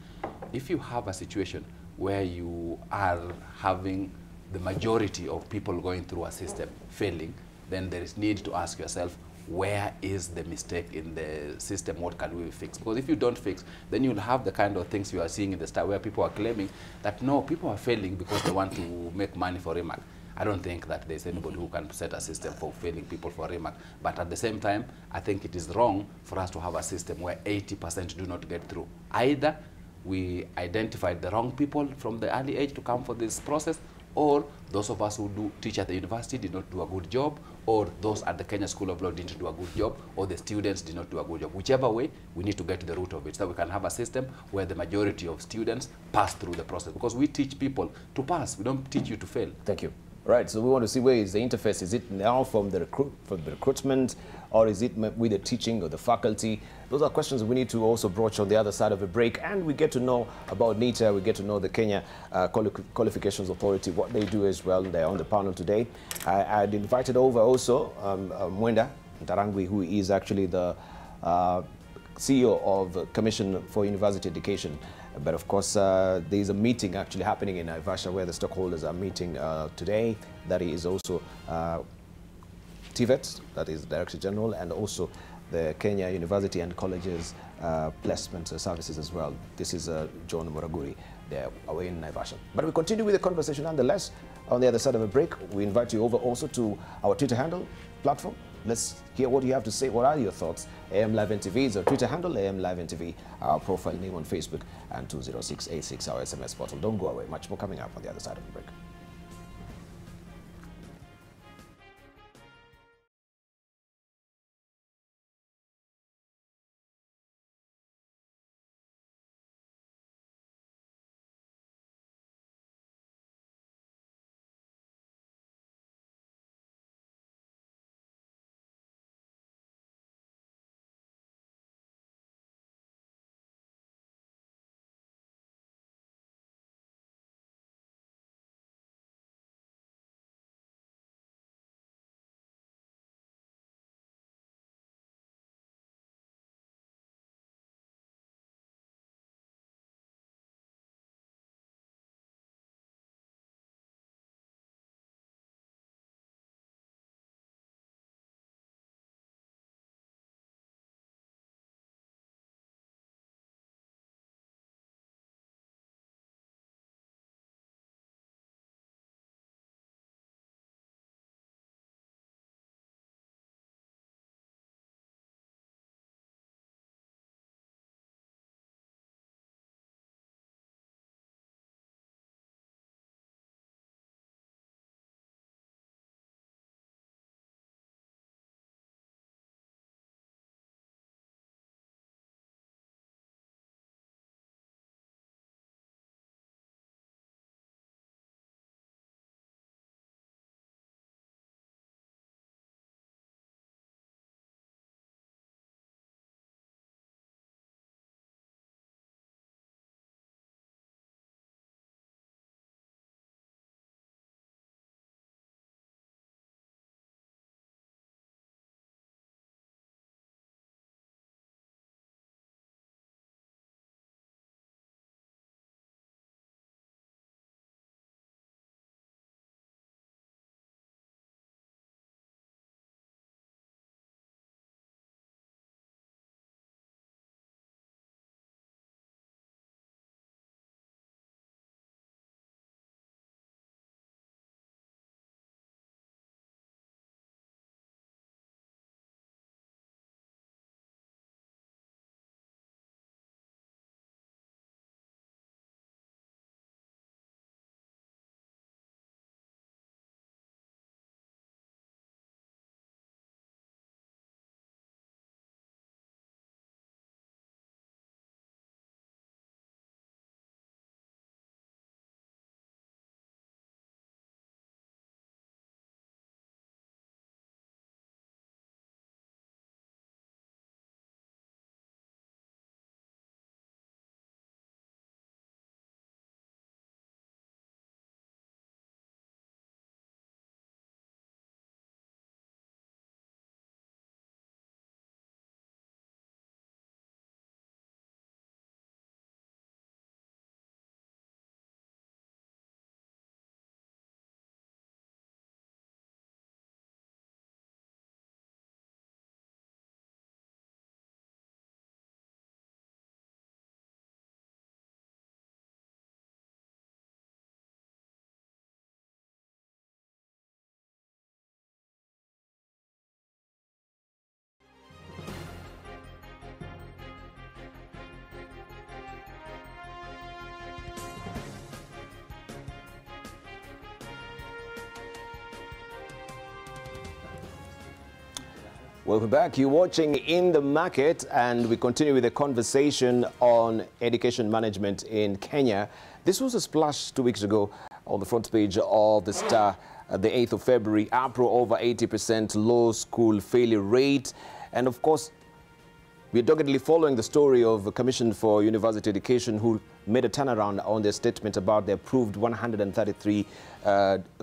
if you have a situation where you are having the majority of people going through a system failing, then there is need to ask yourself, where is the mistake in the system? What can we fix? Because if you don't fix, then you'll have the kind of things you are seeing in the Star where people are claiming that, no, people are failing because they want to make money for remark. I don't think that there's anybody who can set a system for failing people for remark. But at the same time, I think it is wrong for us to have a system where 80% do not get through. Either we identified the wrong people from the early age to come for this process, or those of us who do teach at the university did not do a good job, or those at the Kenya School of Law didn't do a good job, or the students did not do a good job. Whichever way, we need to get to the root of it so we can have a system where the majority of students pass through the process. Because we teach people to pass, we don't teach you to fail. Thank you. Right, so we want to see where is the interface. Is it now from the recruitment, or is it with the teaching or the faculty? Those are questions we need to also broach on the other side of a break. And we get to know about NITA, we get to know the Kenya Qualifications Authority, what they do as well. They're on the panel today. I'd invited over also Mwenda Ntarangwi, who is actually the CEO of Commission for University Education. But of course, there is a meeting actually happening in Naivasha where the stockholders are meeting today. That is also TVET, that is Director General, and also the Kenya University and Colleges Placement Services as well. This is John Muraguri. They're away in Naivasha. But we continue with the conversation nonetheless. On the other side of a break, we invite you over also to our Twitter handle platform. Let's hear what you have to say. What are your thoughts? AM Live NTV is our Twitter handle, AM Live NTV, our profile name on Facebook, and 20686, our SMS portal. Don't go away. Much more coming up on the other side of the break. Welcome back. You're watching In the Market, and we continue with the conversation on education management in Kenya. This was a splash 2 weeks ago on the front page of the Star, the 8th of February. APRO over 80% low school failure rate. And of course, we're doggedly following the story of the Commission for University Education, who made a turnaround on their statement about the approved 133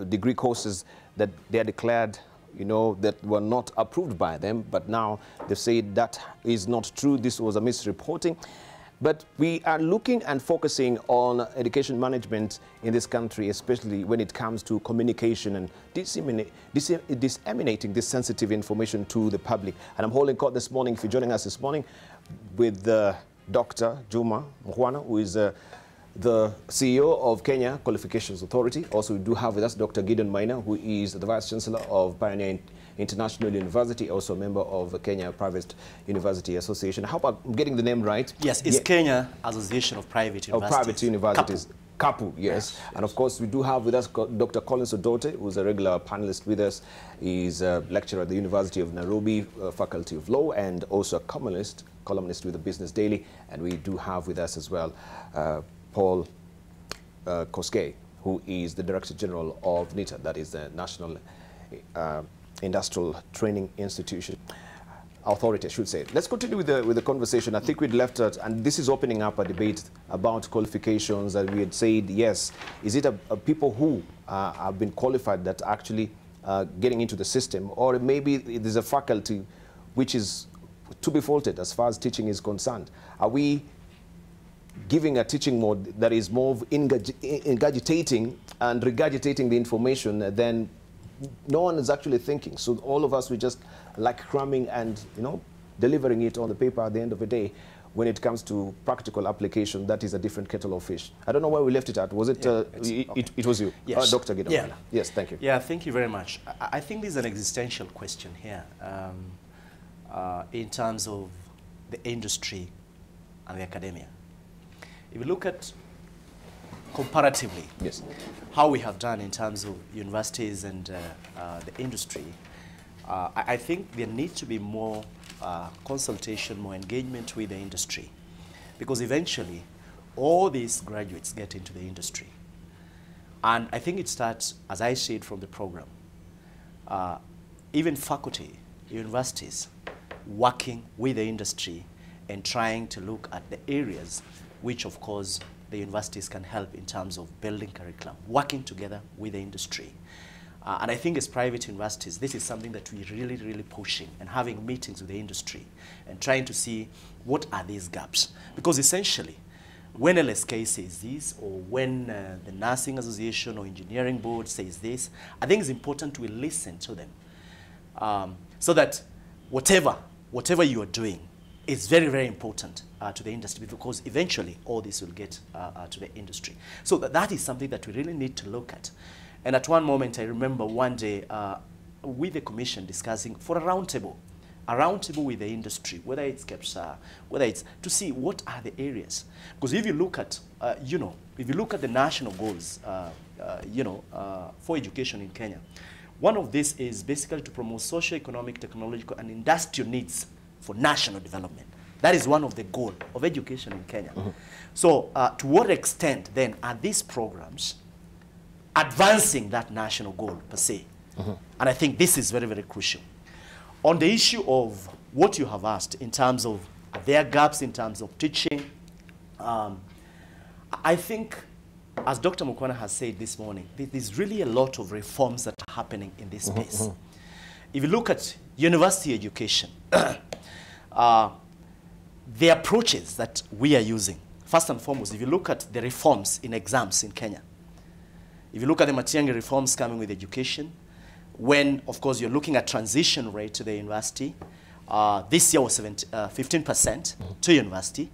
degree courses that they are declared, you know, that were not approved by them. But now they say that is not true. This was a misreporting. But we are looking and focusing on education management in this country, especially when it comes to communication and disseminating this sensitive information to the public. And I'm holding court this morning, if you're joining us this morning, with Dr. Juma Mkhwana, who is the CEO of Kenya Qualifications Authority. Also, we do have with us Dr. Gideon Maina, who is the Vice Chancellor of Pioneer International University, also a member of the Kenya Private University Association. How about getting the name right? Yes, it's Kenya Association of Private Universities. Of Private Universities. KAPU, yes. And of course, we do have with us Dr. Collins Odote, who's a regular panelist with us. He's a lecturer at the University of Nairobi, Faculty of Law, and also a columnist with the Business Daily. And we do have with us as well Paul Koskei, who is the Director General of NITA, that is the National Industrial Training Institution Authority, I should say. Let's continue with the conversation. I think we'd left it, and this is opening up a debate about qualifications, and we had said, yes, is it people who have been qualified that actually getting into the system, or maybe there's a faculty which is to be faulted as far as teaching is concerned? Are we giving a teaching mode that is more ingurgitating and regurgitating the information than no one is actually thinking? So all of us, we just like cramming and, you know, delivering it on the paper at the end of the day. When it comes to practical application, that is a different kettle of fish. I don't know where we left it at. Was it, it was you, yes. Dr. Gideon? Yeah. Yes, thank you. Yeah, thank you very much. I think this is an existential question here in terms of the industry and the academia. If you look at comparatively, yes, how we have done in terms of universities and the industry, I think there needs to be more consultation, more engagement with the industry, because eventually all these graduates get into the industry. And I think it starts, as I said from the program, even faculty, universities, working with the industry and trying to look at the areas which, of course, the universities can help in terms of building curriculum, working together with the industry. And I think as private universities, this is something that we're really, really pushing and having meetings with the industry and trying to see what are these gaps. Because essentially, when LSK says this, or when the Nursing Association or Engineering Board says this, I think it's important we listen to them so that whatever you are doing is very, very important to the industry, because eventually all this will get to the industry. So that is something that we really need to look at. And at one moment, I remember one day with the commission discussing for a roundtable with the industry, whether it's KEPSA, whether it's to see what are the areas. Because if you look at, if you look at the national goals, for education in Kenya, one of these is basically to promote socio-economic, technological, and industrial needs for national development. That is one of the goals of education in Kenya. Mm-hmm. So to what extent then are these programs advancing that national goal per se? Mm-hmm. And I think this is very, very crucial. On the issue of what you have asked in terms of their gaps in terms of teaching, I think, as Dr. Mkhwana has said this morning, there's really a lot of reforms that are happening in this space. Mm-hmm. If you look at university education, the approaches that we are using, first and foremost, if you look at the reforms in exams in Kenya, if you look at the Matiang'i reforms coming with education, when, of course, you're looking at transition rate to the university, this year was 15% to university.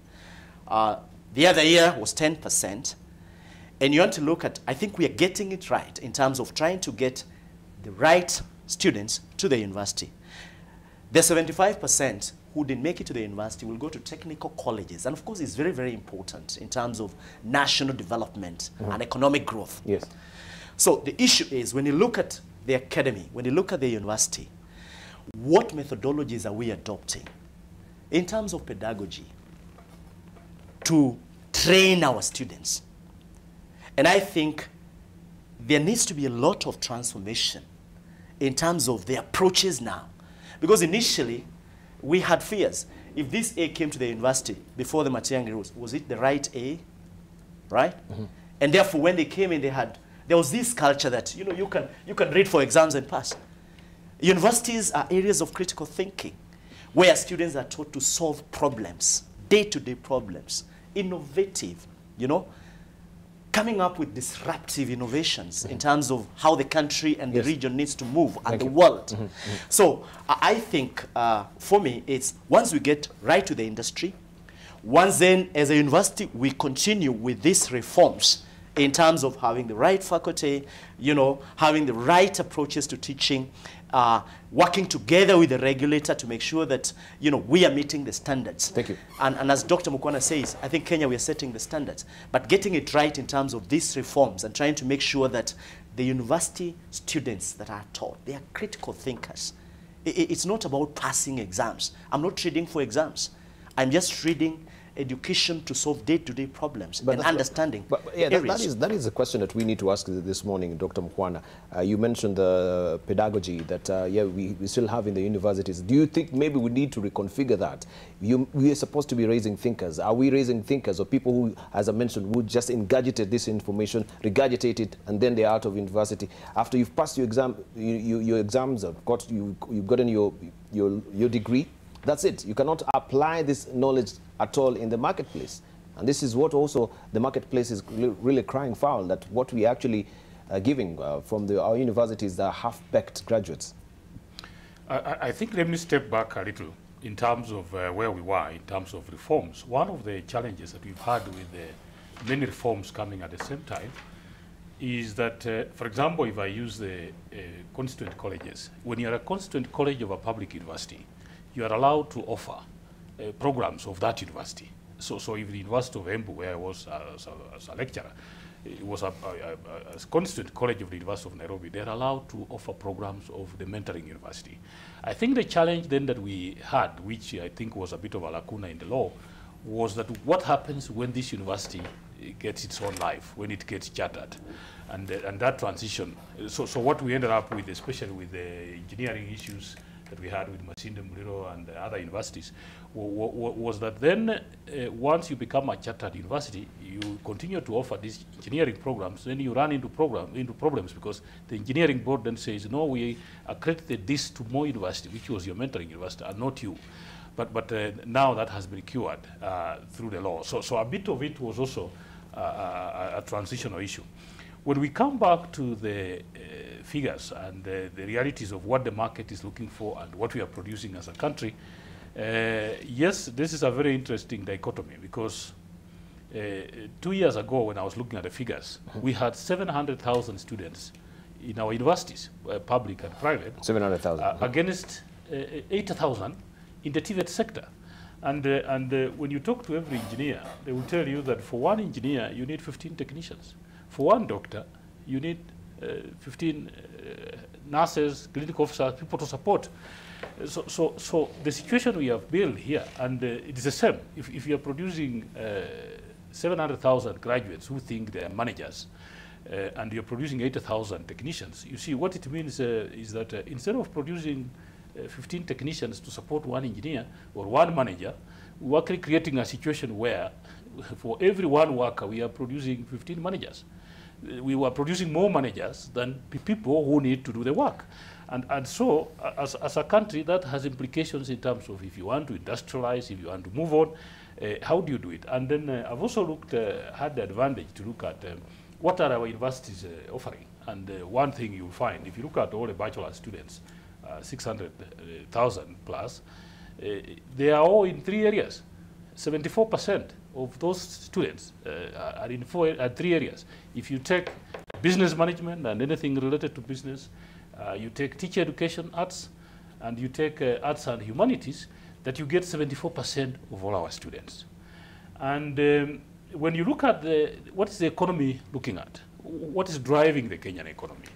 The other year was 10%. And you want to look at, I think we are getting it right in terms of trying to get the right students to the university. The 75% who didn't make it to the university will go to technical colleges. And of course, it's very, very important in terms of national development and economic growth. Yes. So the issue is, when you look at the academy, when you look at the university, what methodologies are we adopting in terms of pedagogy to train our students? And I think there needs to be a lot of transformation in terms of the approaches now. Because initially, we had fears. If this A came to the university before the Matiang'i rules, was it the right A? Right? Mm-hmm. And therefore, when they came in, there was this culture that, you know, you can read for exams and pass. Universities are areas of critical thinking where students are taught to solve problems, day-to-day problems, innovative, you know, coming up with disruptive innovations in terms of how the country and the region needs to move and the world. So I think for me, it's once we get right to the industry, once then as a university, we continue with these reforms in terms of having the right faculty, you know, having the right approaches to teaching, working together with the regulator to make sure that, you know, we are meeting the standards. Thank you. And as Dr. Mukwana says, I think Kenya, we are setting the standards. But getting it right in terms of these reforms and trying to make sure that the university students that are taught, they are critical thinkers. It's not about passing exams. I'm not reading for exams. I'm just reading education to solve day-to-day problems and understanding. But yeah, that is a question that we need to ask this morning, Dr. Mukwana. You mentioned the pedagogy that yeah, we still have in the universities. Do you think maybe we need to reconfigure that? We are supposed to be raising thinkers. Are we raising thinkers or people who, as I mentioned, would just ingurgitate this information, regurgitate it, and then they're out of university? After you've passed your exam, your exams, you've gotten your degree, that's it. You cannot apply this knowledge at all in the marketplace. And this is what also the marketplace is really crying foul, that what we actually are giving from our universities are half-baked graduates. I think let me step back a little in terms of where we were, in terms of reforms. One of the challenges that we've had with many reforms coming at the same time is that, for example, if I use the constituent colleges, when you're a constituent college of a public university, you are allowed to offer programs of that university. So if the University of Embu, where I was as a lecturer, it was a constituent college of the University of Nairobi, they're allowed to offer programs of the mentoring university. I think the challenge then that we had, which I think was a bit of a lacuna in the law, was that what happens when this university gets its own life, when it gets chartered, and that transition. So what we ended up with, especially with the engineering issues that we had with Masinde Muliro and other universities, was that then once you become a chartered university, you continue to offer these engineering programs, then you run into problems because the engineering board then says, no, we accredited this to Moi University, which was your mentoring university, and not you. But now that has been cured through the law. So a bit of it was also a transitional issue. When we come back to the figures and the realities of what the market is looking for and what we are producing as a country, yes, this is a very interesting dichotomy because 2 years ago when I was looking at the figures, we had 700,000 students in our universities, public and private. 700,000. Against 80,000 in the TVET sector. And when you talk to every engineer, they will tell you that for one engineer, you need 15 technicians. For one doctor, you need 15 nurses, clinical officers, people to support. So the situation we have built here, and it is the same. If you are producing 700,000 graduates who think they are managers, and you're producing 80,000 technicians, you see what it means is that instead of producing 15 technicians to support one engineer or one manager, we're actually creating a situation where for every one worker, we are producing 15 managers. We were producing more managers than people who need to do the work. And so, as a country, that has implications in terms of if you want to industrialize, if you want to move on, how do you do it? And then I've also had the advantage to look at what are our universities offering. And one thing you'll find, if you look at all the bachelor students, 600,000 plus, they are all in 3 areas. 74% of those students are in 3 areas. If you take business management and anything related to business, you take teacher education, arts, and you take arts and humanities, that you get 74% of all our students. And when you look at what is the economy looking at? What is driving the Kenyan economy?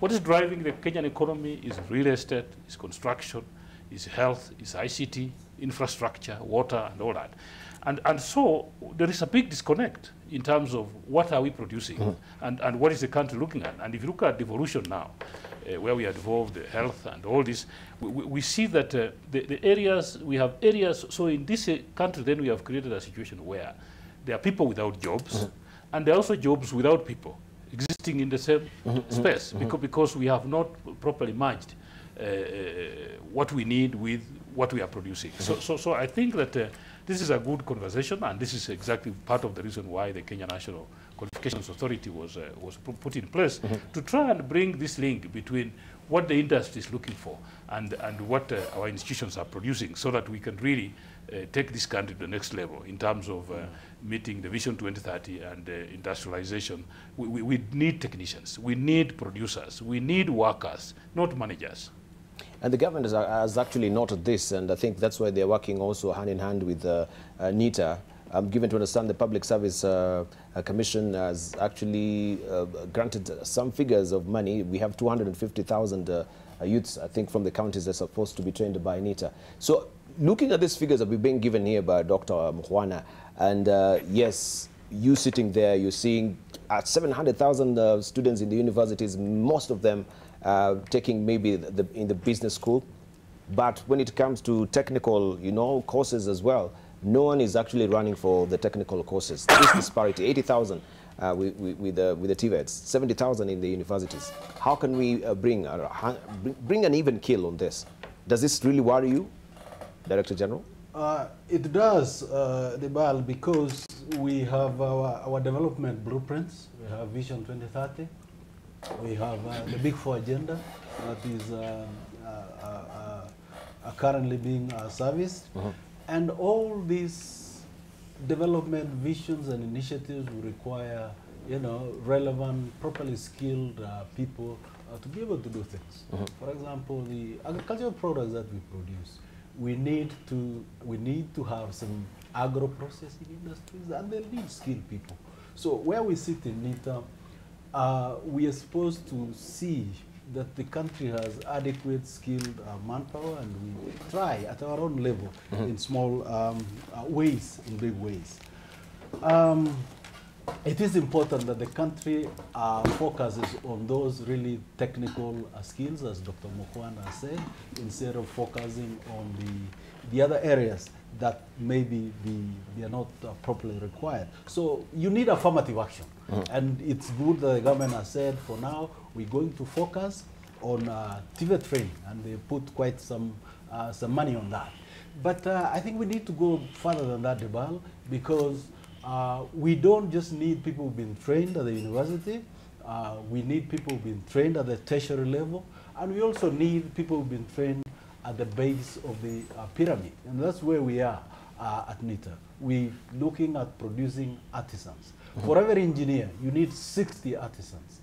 What is driving the Kenyan economy is real estate, is construction, is health, is ICT, infrastructure, water, and all that. And so there is a big disconnect in terms of what are we producing and what is the country looking at. And if you look at devolution now, where we are devolved the health and all this, we see that the areas, we have areas, so in this country then we have created a situation where there are people without jobs, and there are also jobs without people existing in the same space, because we have not properly merged what we need with what we are producing. So I think that this is a good conversation, and this is exactly part of the reason why the Kenya National Qualifications Authority was put in place to try and bring this link between what the industry is looking for and what our institutions are producing, so that we can really take this country to the next level in terms of meeting the Vision 2030 and industrialization. We need technicians, we need producers, we need workers, not managers. And the government has actually noted this, and I think that's why they're working also hand in hand with NITA. I'm given to understand the Public Service Commission has actually granted some figures of money. We have 250,000 youths, I think, from the counties that are supposed to be trained by NITA. So looking at these figures that we've been given here by Dr. Mkhwana, and yes, you sitting there, you're seeing 700,000 students in the universities, most of them taking maybe in the business school. But when it comes to technical, courses as well, no one is actually running for the technical courses. This disparity, 80,000 with the TVETs, 70,000 in the universities. How can we bring an even kill on this? Does this really worry you, Director General? It does, Debarl, because we have our development blueprints. We have Vision 2030. We have the Big Four agenda that is currently being serviced. And all these development visions and initiatives will require, relevant, properly skilled people to be able to do things. For example, the agricultural products that we produce, we need to have some agro-processing industries, and they need skilled people. So where we sit in NITA, we are supposed to see that the country has adequate skilled manpower, and we try at our own level in small ways, in big ways. It is important that the country focuses on those really technical skills, as Dr. Mkhwana said, instead of focusing on the other areas that maybe they are not properly required. So you need affirmative action. And it's good that the government has said, for now, we're going to focus on TVET training, and they put quite some money on that. But I think we need to go further than that, Debarl, because we don't just need people who've been trained at the university. We need people who've been trained at the tertiary level, and we also need people who've been trained at the base of the pyramid. And that's where we are at NITA. We're looking at producing artisans. For every engineer, you need 60 artisans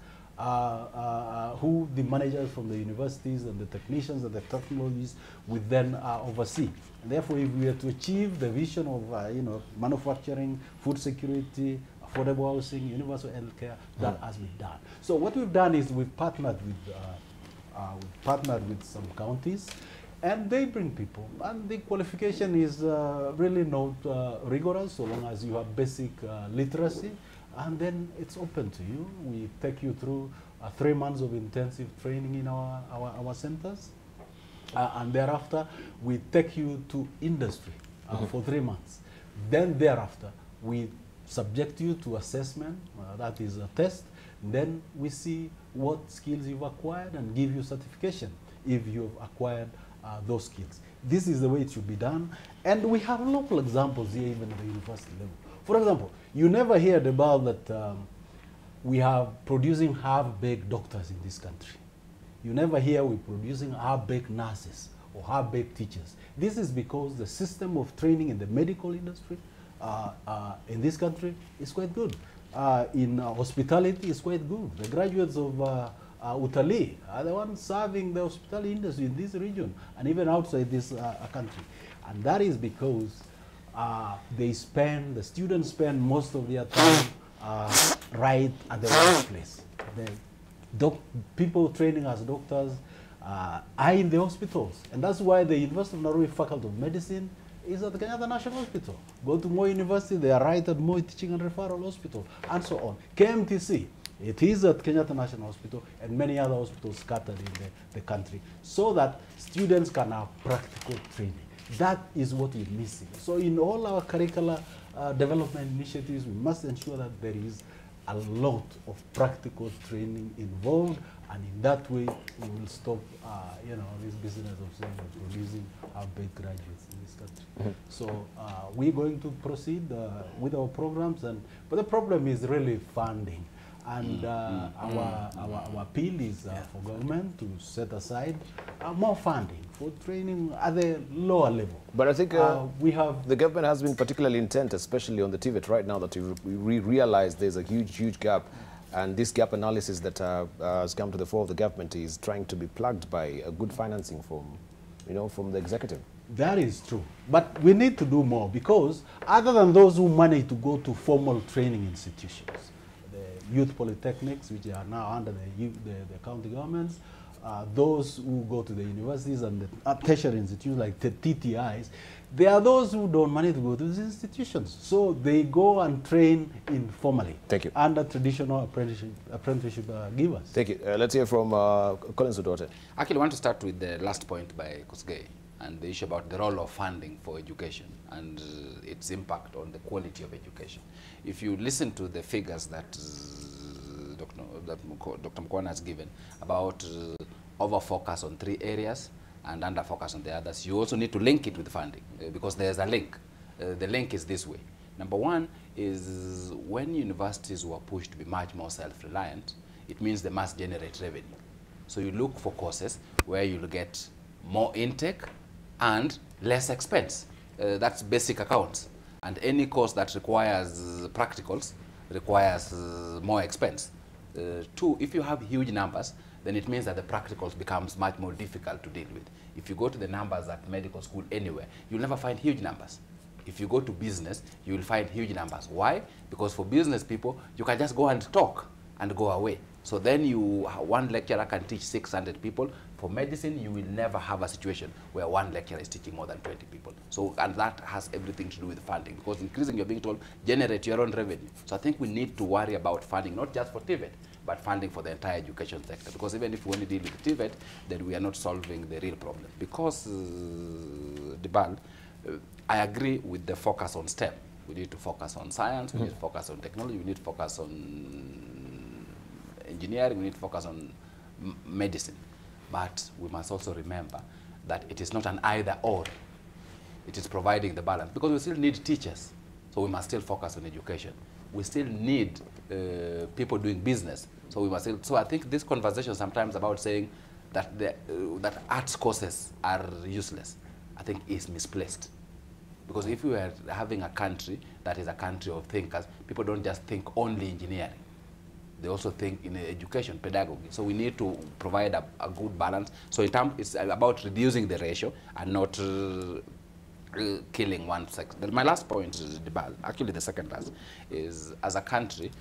who the managers from the universities and the technicians and the technologies would then oversee. And therefore, if we are to achieve the vision of manufacturing, food security, affordable housing, universal healthcare, that has been done. So what we've done is we've partnered with some counties, and they bring people, and the qualification is really not rigorous, so long as you have basic literacy, and then it's open to you. We take you through 3 months of intensive training in our centers, and thereafter we take you to industry for 3 months. Then thereafter we subject you to assessment, that is a test. Then we see what skills you've acquired and give you certification if you've acquired those skills. This is the way it should be done, and we have local examples here even at the university level. For example, you never hear about that we are producing half-baked doctors in this country. You never hear we're producing half-baked nurses or half-baked teachers. This is because the system of training in the medical industry in this country is quite good. In hospitality is quite good. The graduates of Utalii are the ones serving the hospitality industry in this region and even outside this country. And that is because the students spend most of their time right at the workplace. The people training as doctors are in the hospitals. And that's why the University of Nairobi Faculty of Medicine is at the Kenyatta National Hospital. Go to Moi University, they are right at Moi Teaching and Referral Hospital, and so on. KMTC, it is at Kenyatta National Hospital, and many other hospitals scattered in the country, so that students can have practical training. That is what we're missing. So in all our curricular development initiatives, we must ensure that there is a lot of practical training involved, and in that way, we will stop, this business of saying we're producing half-baked graduates in this country. So we're going to proceed with our programs, but the problem is really funding. And our appeal is for government to set aside more funding for training at the lower level. But I think the government has been particularly intent, especially on the TVET right now, that we realize there's a huge gap. And this gap analysis that has come to the fore of the government is trying to be plugged by a good financing from the executive. That is true. But we need to do more, because other than those who manage to go to formal training institutions, youth polytechnics, which are now under the county governments, those who go to the universities and the tertiary institutions like the TTIs, there are those who don't manage to go to these institutions. So they go and train informally. Thank you. Under traditional apprenticeship givers. Thank you. Let's hear from Collins Udote. Actually, I want to start with the last point by Kosgei and the issue about the role of funding for education and its impact on the quality of education. If you listen to the figures that Dr. Mkwana has given about over-focus on 3 areas and under-focus on the others, you also need to link it with funding because there's a link. The link is this way. Number one is when universities were pushed to be much more self-reliant, it means they must generate revenue. So you look for courses where you'll get more intake and less expense. That's basic accounts. And any course that requires practicals requires more expense. 2, if you have huge numbers, then it means that the practicals becomes much more difficult to deal with. If you go to the numbers at medical school anywhere, you'll never find huge numbers. If you go to business, you will find huge numbers. Why? Because for business people, you can just go and talk and go away. So then one lecturer can teach 600 people. For medicine, you will never have a situation where one lecturer is teaching more than 20 people. So, and that has everything to do with funding, because increasingly you're being told, generate your own revenue. So I think we need to worry about funding, not just for TVET, but funding for the entire education sector. Because even if we only deal with TVET, then we are not solving the real problem. Because, Debarl, I agree with the focus on STEM. We need to focus on science, we need to focus on technology, we need to focus on engineering, we need to focus on medicine. But we must also remember that it is not an either-or. It is providing the balance, because we still need teachers. So we must still focus on education. We still need people doing business. So we must still, so I think this conversation sometimes about saying that that arts courses are useless, I think is misplaced. Because if we are having a country that is a country of thinkers, people don't just think only engineering. They also think in education, pedagogy. So we need to provide a good balance. So in terms, it's about reducing the ratio and not killing one sex. My last point, actually the second last, is as a country,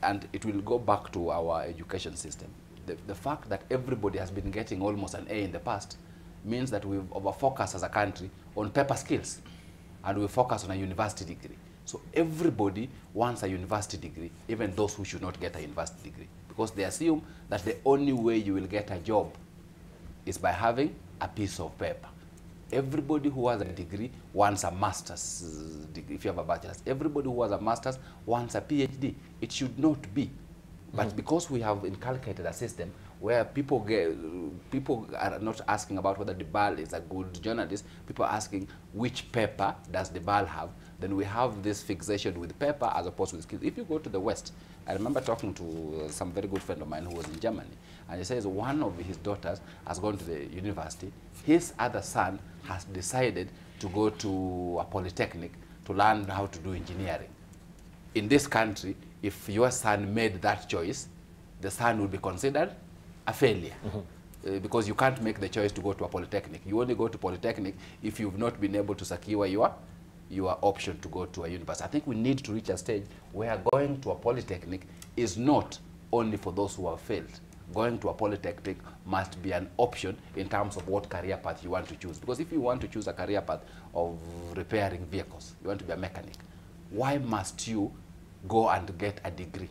and it will go back to our education system. The fact that everybody has been getting almost an A in the past means that we've over-focused as a country on paper skills, and we focus on a university degree. So everybody wants a university degree, even those who should not get a university degree, because they assume that the only way you will get a job is by having a piece of paper. Everybody who has a degree wants a master's degree, if you have a bachelor's. Everybody who has a master's wants a PhD. It should not be. But because we have inculcated a system where people are not asking about whether Debarl is a good journalist, people are asking which paper does Debarl have, then we have this fixation with paper as opposed to skills. If you go to the West, I remember talking to some very good friend of mine who was in Germany, and he says one of his daughters has gone to the university. His other son has decided to go to a polytechnic to learn how to do engineering. In this country, if your son made that choice, the son will be considered a failure. Because you can't make the choice to go to a polytechnic. You only go to polytechnic if you've not been able to secure your option to go to a university. I think we need to reach a stage where going to a polytechnic is not only for those who have failed, going to a polytechnic must be an option in terms of what career path you want to choose. Because if you want to choose a career path of repairing vehicles, you want to be a mechanic, why must you go and get a degree?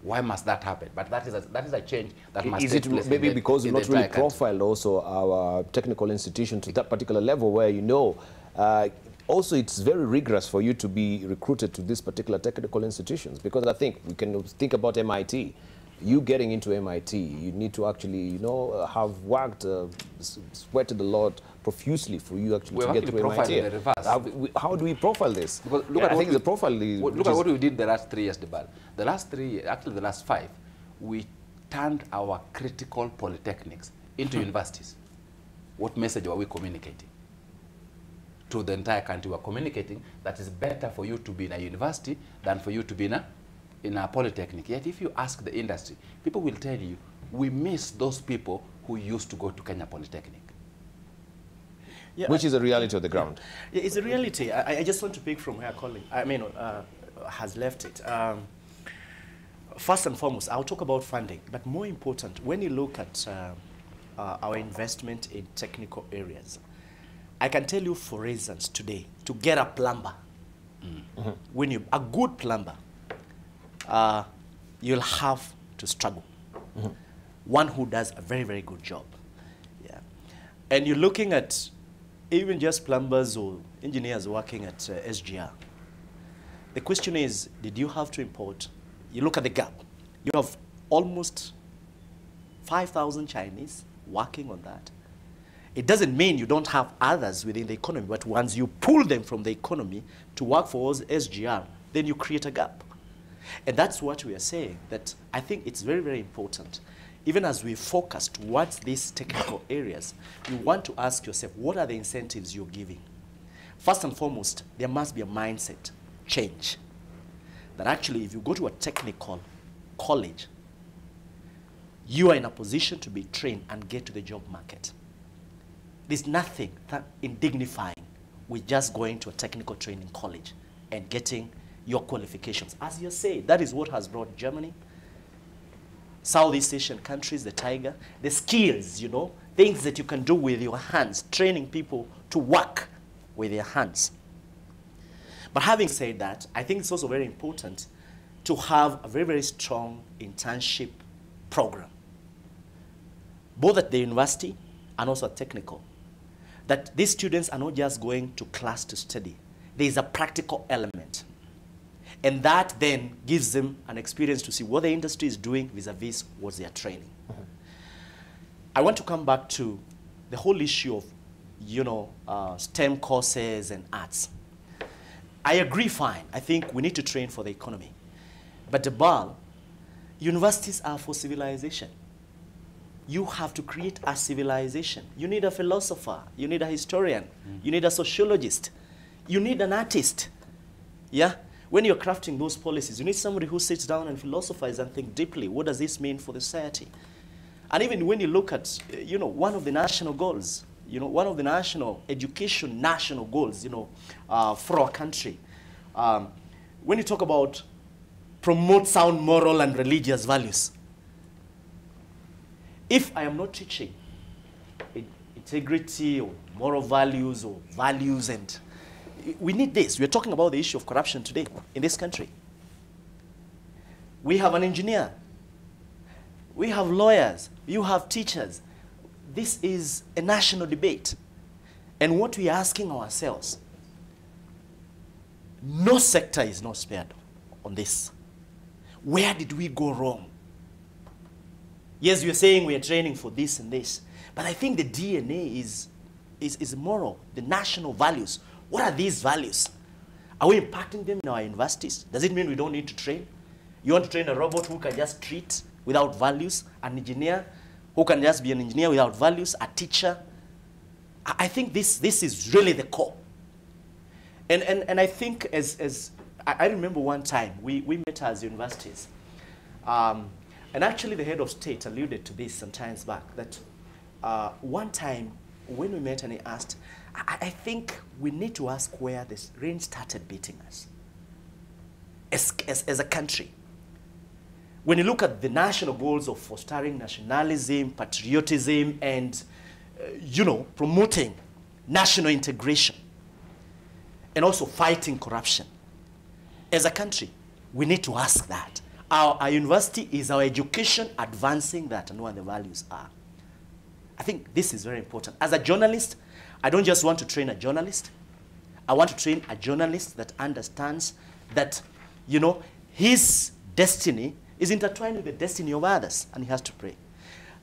Why must that happen? But that is a change that must take place. Maybe because you've not really profiled also our technical institution to that particular level where you know, also it's very rigorous for you to be recruited to this particular technical institutions, because I think we can think about MIT. You getting into MIT, you need to actually, you know, have worked, sweated a lot profusely for you actually to get to MIT. How do we profile this? Because look at the profile. Look at what we did the last 3 years, Debarl. The last 3 years, actually the last 5, we turned our critical polytechnics into universities. What message are we communicating to the entire country? We're communicating that it's better for you to be in a university than for you to be in a polytechnic. Yet if you ask the industry, people will tell you, we miss those people who used to go to Kenya Polytechnic. Yeah, which is a reality of the ground. Yeah, it's a reality. I just want to pick from where Colin, has left it. First and foremost, I'll talk about funding, but more important, when you look at our investment in technical areas, I can tell you, for instance, today, to get a plumber, when a good plumber, you'll have to struggle. One who does a very, very good job. Yeah. And you're looking at even just plumbers or engineers working at SGR. The question is, did you have to import? You look at the gap. You have almost 5,000 Chinese working on that. It doesn't mean you don't have others within the economy, but once you pull them from the economy to work for SGR, then you create a gap. And that's what we are saying, that I think it's very, very important. Even as we focus towards these technical areas, you want to ask yourself, what are the incentives you're giving? First and foremost, there must be a mindset change. That actually, if you go to a technical college, you are in a position to be trained and get to the job market. There's nothing that indignifying with just going to a technical training college and getting your qualifications. As you say, that is what has brought Germany, Southeast Asian countries, the tiger, the skills, you know, things that you can do with your hands, training people to work with their hands. But having said that, I think it's also very important to have a very, very strong internship program, both at the university and also at technical, that these students are not just going to class to study. There is a practical element. And that then gives them an experience to see what the industry is doing vis-a-vis what they are training. I want to come back to the whole issue of, you know, STEM courses and arts. I agree, fine. I think we need to train for the economy. But Debarl, universities are for civilization. You have to create a civilization. You need a philosopher. You need a historian. You need a sociologist. You need an artist. Yeah? When you're crafting those policies, you need somebody who sits down and philosophizes and think deeply, what does this mean for the society? And even when you look at, you know, one of the national goals, you know, one of the national education national goals, you know, for our country, when you talk about promote sound moral and religious values, if I am not teaching integrity or moral values or values, and we need this. We're talking about the issue of corruption today in this country. We have an engineer. We have lawyers. You have teachers. This is a national debate. And what we are asking ourselves, no sector is not spared on this. Where did we go wrong? Yes, we are saying we are training for this and this, but I think the DNA is moral, the national values. What are these values? Are we impacting them in our universities? Does it mean we don't need to train? You want to train a robot who can just treat without values, an engineer who can just be an engineer without values, a teacher? I think this is really the core. And I think I remember one time we met as universities, and actually the head of state alluded to this some times back, that one time when we met and he asked, I think we need to ask where this rain started beating us as a country. when you look at the national goals of fostering nationalism, patriotism, and, promoting national integration, and also fighting corruption, as a country, we need to ask that. Our university, is our education advancing that, and what the values are? I think this is very important. As a journalist, I don't just want to train a journalist. I want to train a journalist that understands that, his destiny is intertwined with the destiny of others, and he has to pray.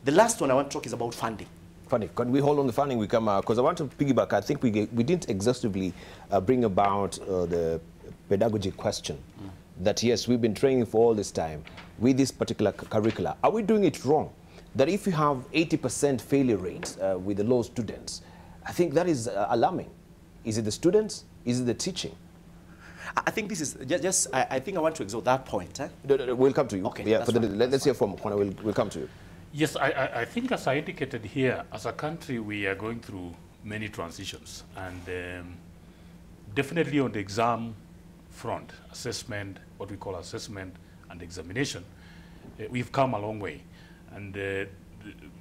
The last one I want to talk is about funding. Funding. Can we hold on the funding? We come because I want to piggyback. I think we didn't exhaustively bring about the pedagogy question. That yes, we've been training for all this time with this particular curricula. Are we doing it wrong? That if you have 80% failure rate with the low students, I think that is alarming. Is it the students? Is it the teaching? I think this is I think I want to exhaust that point. No, we'll come to you. Okay. Yeah, let's hear from Kwana. We'll come to you. Yes, I think as I indicated here, as a country, we are going through many transitions. And definitely on the exam front, assessment, what we call assessment and examination, we've come a long way. And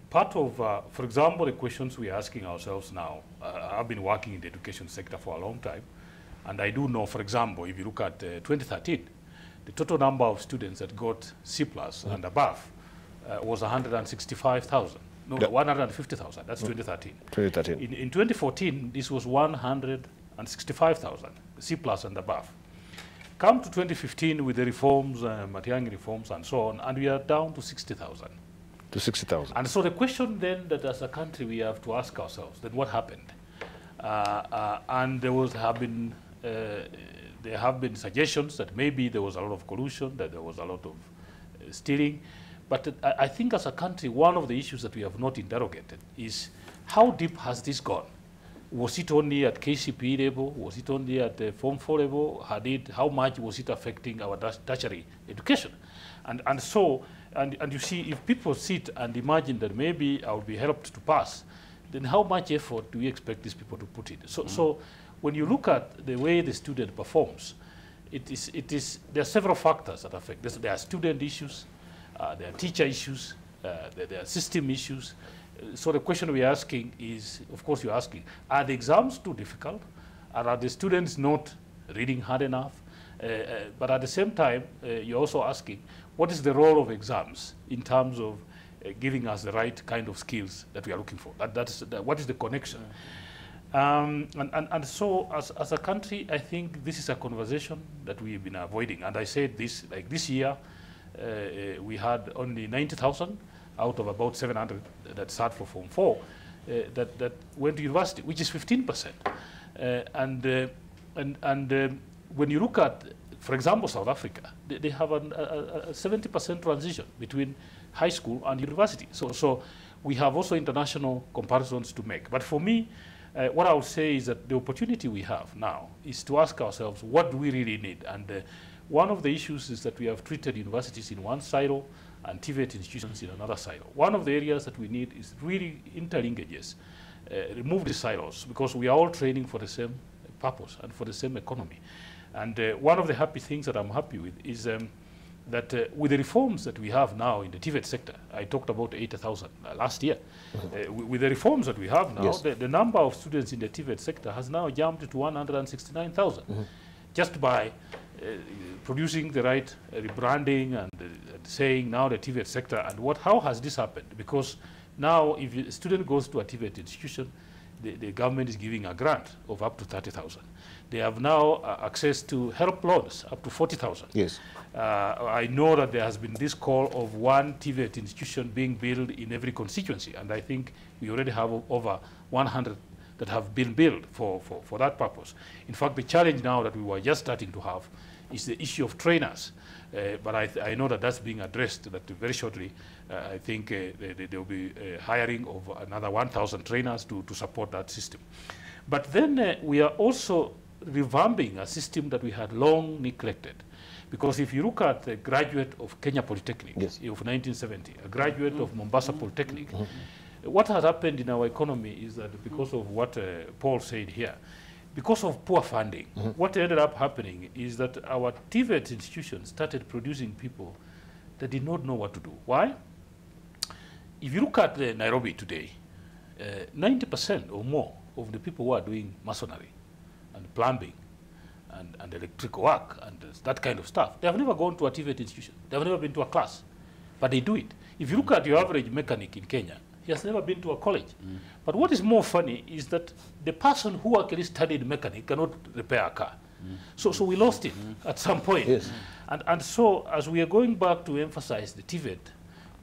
part of, for example, the questions we are asking ourselves now, I've been working in the education sector for a long time, and I do know, for example, if you look at 2013, the total number of students that got C+ and above was 165,000. No, yep. 150,000. That's 2013. 2013. In 2014, this was 165,000, C+ and above. Come to 2015 with the reforms, Matiang'i reforms and so on, and we are down to 60,000. To 60,000. And so the question then that as a country we have to ask ourselves, then what happened? And there have been suggestions that maybe there was a lot of collusion, that there was a lot of stealing. But I think as a country, one of the issues that we have not interrogated is how deep has this gone? Was it only at KCPE level? Was it only at the Form 4 level? How much was it affecting our tertiary education? And you see, if people sit and imagine that maybe I will be helped to pass, then how much effort do we expect these people to put in? So when you look at the way the student performs, there are several factors that affect this. There are student issues, there are teacher issues, there are system issues. So the question we're asking is, of course you're asking, are the exams too difficult? Are the students not reading hard enough? But at the same time, you're also asking, what is the role of exams in terms of giving us the right kind of skills that we are looking for? What is the connection? And so as a country, I think this is a conversation that we've been avoiding. And I said this, like this year, we had only 90,000 out of about 700 that sat for Form 4 that went to university, which is 15%. When you look at, for example, South Africa, they have a 70% transition between high school and university. So we have also international comparisons to make. But for me, what I would say is that the opportunity we have now is to ask ourselves, what do we really need? And one of the issues is that we have treated universities in one silo and TVET institutions in another silo. One of the areas that we need is really interlinkages, remove the silos, because we are all training for the same purpose and for the same economy. And one of the happy things that I'm happy with is that with the reforms that we have now in the TVET sector, I talked about 80,000 last year. With the reforms that we have now, yes, the number of students in the TVET sector has now jumped to 169,000, just by producing the right rebranding and saying now the TVET sector. And how has this happened? Because now if a student goes to a TVET institution, the government is giving a grant of up to 30,000. They have now access to help loans up to 40,000. Yes. I know that there has been this call of one TVET institution being built in every constituency, and I think we already have over 100 that have been built for that purpose. In fact, the challenge now that we were just starting to have is the issue of trainers. But I know that that's being addressed, that very shortly, I think there will be hiring of another 1,000 trainers to support that system. But then we are also revamping a system that we had long neglected. Because if you look at the graduate of Kenya Polytechnic, yes, of 1970, a graduate of Mombasa Polytechnic, what has happened in our economy is that because of what Paul said here, because of poor funding, what ended up happening is that our TVET institutions started producing people they did not know what to do. Why? If you look at Nairobi today, 90% or more of the people who are doing masonry and plumbing and electrical work and that kind of stuff, they have never gone to a TVET institution. They have never been to a class, but they do it. If you look at your average mechanic in Kenya, he has never been to a college. But what is more funny is that the person who actually studied mechanic cannot repair a car. So we lost it at some point. Yes. And so as we are going back to emphasize the TVET,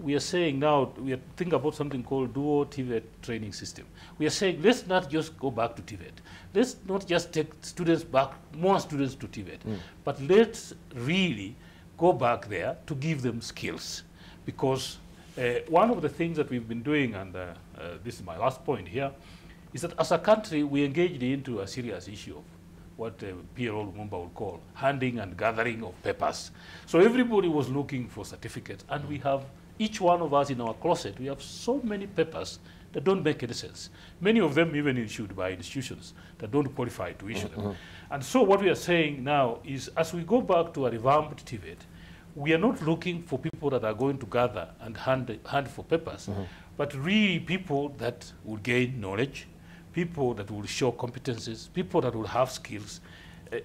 we are saying now, we are thinking about something called dual TVET training system. We are saying, let's not just go back to TVET. Let's not just take students back, more students to TVET, but let's really go back there to give them skills. Because one of the things that we've been doing, and this is my last point here, is that as a country, we engaged into a serious issue of what PLO Lumumba would call handing and gathering of papers. So everybody was looking for certificates, and we have, each one of us in our closet, we have so many papers that don't make any sense. Many of them even issued by institutions that don't qualify to issue them. And so what we are saying now is, as we go back to a revamped TVET, we are not looking for people that are going to gather and hand for papers, but really people that will gain knowledge, people that will show competences, people that will have skills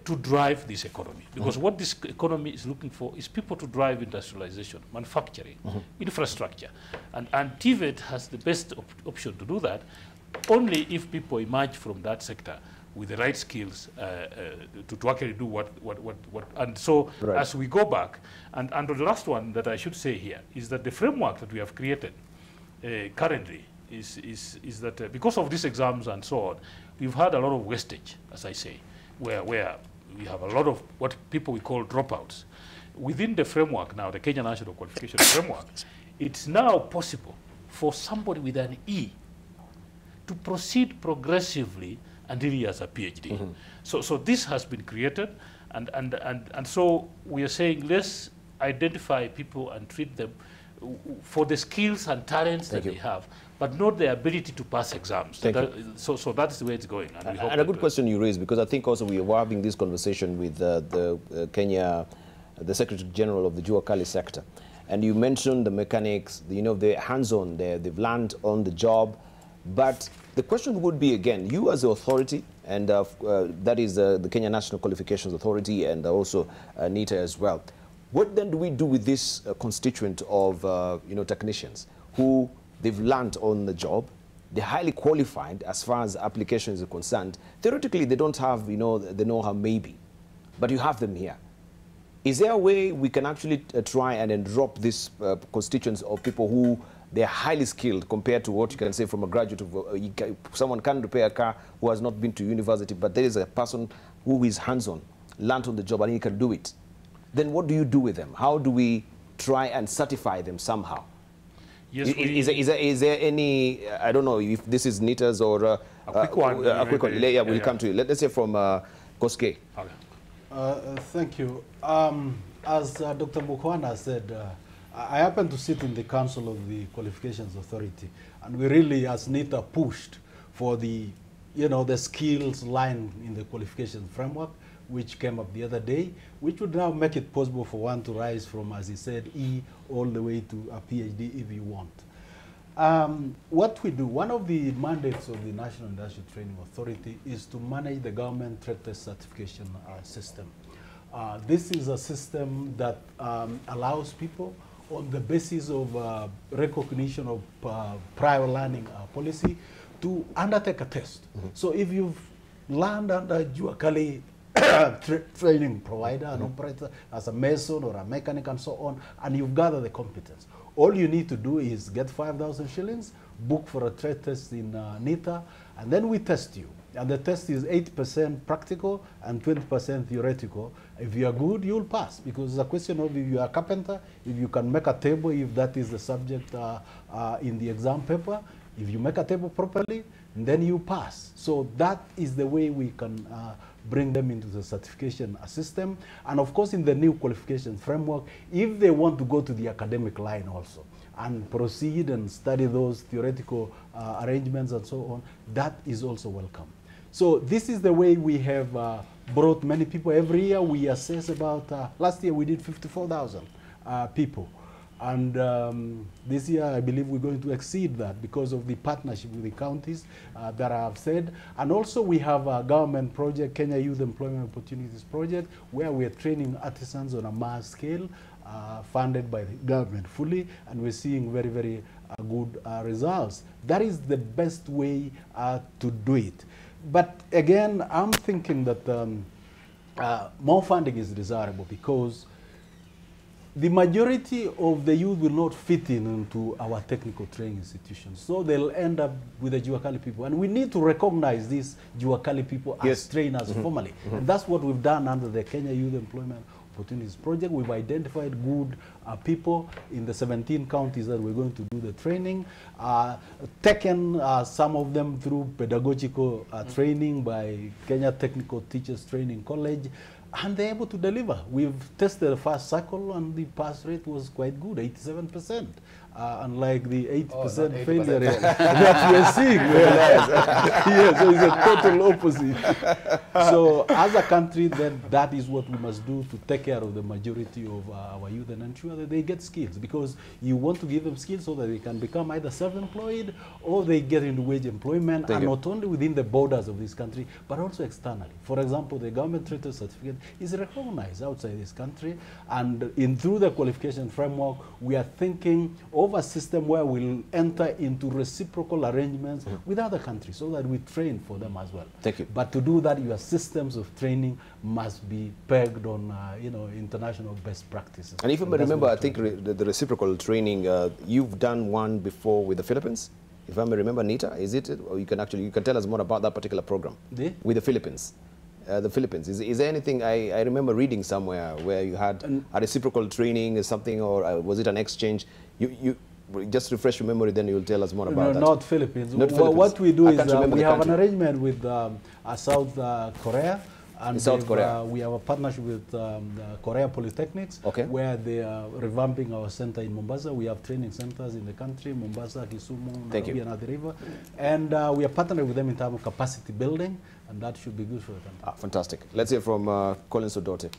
to drive this economy. Because what this economy is looking for is people to drive industrialization, manufacturing, infrastructure. And TVET has the best option to do that only if people emerge from that sector with the right skills to actually do what. And so as we go back, and the last one that I should say here is that the framework that we have created currently is that because of these exams and so on, we've had a lot of wastage, as I say, where we have a lot of what people we call dropouts. Within the framework now, the Kenya National Qualification Framework, it's now possible for somebody with an E to proceed progressively until he has a PhD. So this has been created, and so we are saying let's identify people and treat them for the skills and talents that they have, but not the ability to pass exams. So that's the way it's going. And, we hope and a good question you raised, because I think also we were having this conversation with the Secretary General of the Jua Kali sector. And you mentioned the mechanics, the hands-on, they've learned on the job. But the question would be, again, you as the authority, and that is the Kenya National Qualifications Authority, and also NITA as well. What then do we do with this constituent of technicians who they've learned on the job, they're highly qualified as far as applications are concerned. Theoretically, they don't have the know-how maybe, but you have them here. Is there a way we can actually try and then drop this constituents of people who they're highly skilled compared to what you can say from a graduate of someone can repair a car who has not been to university, but there is a person who is hands-on, learned on the job, and he can do it. Then what do you do with them? How do we try and certify them somehow? Yes, is there any, I don't know if this is NITA's or a quick one. Yeah, we'll come to you. Let's say from Koske. Thank you. As Dr. Mukwana said, I happen to sit in the Council of the Qualifications Authority, and we really, as NITA, pushed for the, the skills line in the qualifications framework, which came up the other day, which would now make it possible for one to rise from, as he said, E all the way to a PhD if you want. What we do, one of the mandates of the National Industrial Training Authority is to manage the government trade test certification system. This is a system that allows people, on the basis of recognition of prior learning policy, to undertake a test. So if you've learned under Jua Kali training provider, an operator, as a mason or a mechanic and so on, and you've gathered the competence, all you need to do is get 5,000 shillings, book for a trade test in NITA, and then we test you. And the test is 80% practical and 20% theoretical. If you are good, you'll pass, because it's a question of if you are a carpenter, if you can make a table, if that is the subject in the exam paper, if you make a table properly, then you pass. So that is the way we can bring them into the certification system. And of course, in the new qualification framework, if they want to go to the academic line also and proceed and study those theoretical arrangements and so on, that is also welcome. So this is the way we have brought many people. Every year we assess about, last year we did 54,000 people. And this year, I believe we're going to exceed that because of the partnership with the counties that I have said. And also we have a government project, Kenya Youth Employment Opportunities Project, where we are training artisans on a mass scale, funded by the government fully, and we're seeing very, very good results. That is the best way to do it. But again, I'm thinking that more funding is desirable because the majority of the youth will not fit into our technical training institutions. So they'll end up with the Juakali people. And we need to recognize these Juakali people as trainers formally. And that's what we've done under the Kenya Youth Employment Opportunities Project. We've identified good people in the 17 counties that we're going to do the training, taken some of them through pedagogical training by Kenya Technical Teachers Training College, and they're able to deliver. We've tested the first cycle and the pass rate was quite good, 87%. Unlike the 80% failure rate that we're seeing. Yes, so it's a total opposite. So as a country, then that is what we must do to take care of the majority of our youth and ensure that they get skills, because you want to give them skills so that they can become either self-employed or they get into wage employment, and not only within the borders of this country, but also externally. For example, the government traitor certificate is recognized outside this country, and through the qualification framework, we are thinking of a system where we'll enter into reciprocal arrangements with other countries so that we train for them as well. Thank you. But to do that, your systems of training must be pegged on international best practices. And if I remember, I think the reciprocal training, you've done one before with the Philippines. If I may remember, Nita, is it? Or you can tell us more about that particular program with the Philippines. The Philippines. Is there anything, I remember reading somewhere where you had a reciprocal training or something, or was it an exchange? You just refresh your memory, then you'll tell us more about that. Not Philippines. Not Philippines. What we do is we have an arrangement with South Korea. And South Korea. We have a partnership with Korea Polytechnics, where they are revamping our center in Mombasa. We have training centers in the country, Mombasa, Kisumu, Nairobi, and Athi River. And we are partnering with them in terms of capacity building, and that should be good for them. Fantastic. Let's hear from Collins Odote.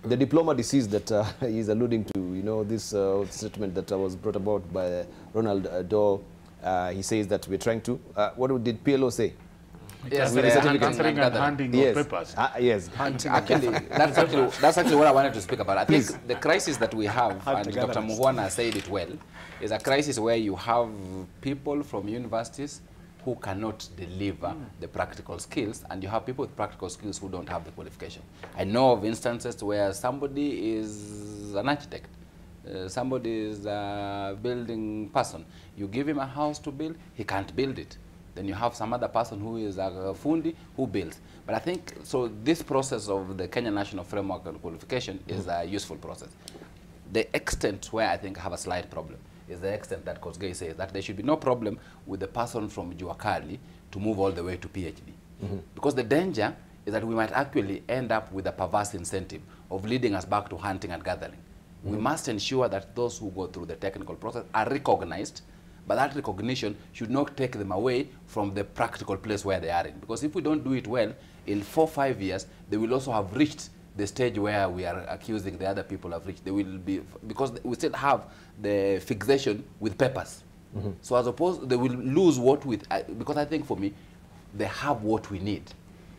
The diploma disease that he's alluding to, this statement that was brought about by Ronald Doe, he says that we're trying to, what did PLO say? Yes, answering and handing of papers. Yes. Actually, that's actually what I wanted to speak about. I think the crisis that we have, and Dr. Muhwana said it well, is a crisis where you have people from universities who cannot deliver the practical skills, and you have people with practical skills who don't have the qualification. I know of instances where somebody is an architect, somebody is a building person. You give him a house to build, he can't build it. Then you have some other person who is a fundi who builds. But I think, so this process of the Kenya National Framework and Qualification is a useful process. The extent where I think I have a slight problem is the extent that Kosgei says that there should be no problem with the person from Juakali to move all the way to PhD. Because the danger is that we might actually end up with a perverse incentive of leading us back to hunting and gathering. We must ensure that those who go through the technical process are recognized, but that recognition should not take them away from the practical place where they are in. Because if we don't do it well, in 4 or 5 years, they will also have reached the stage where we are accusing the other people have reached. They will be, because we still have the fixation with papers. So as opposed, they will lose what with, because I think for me, they have what we need,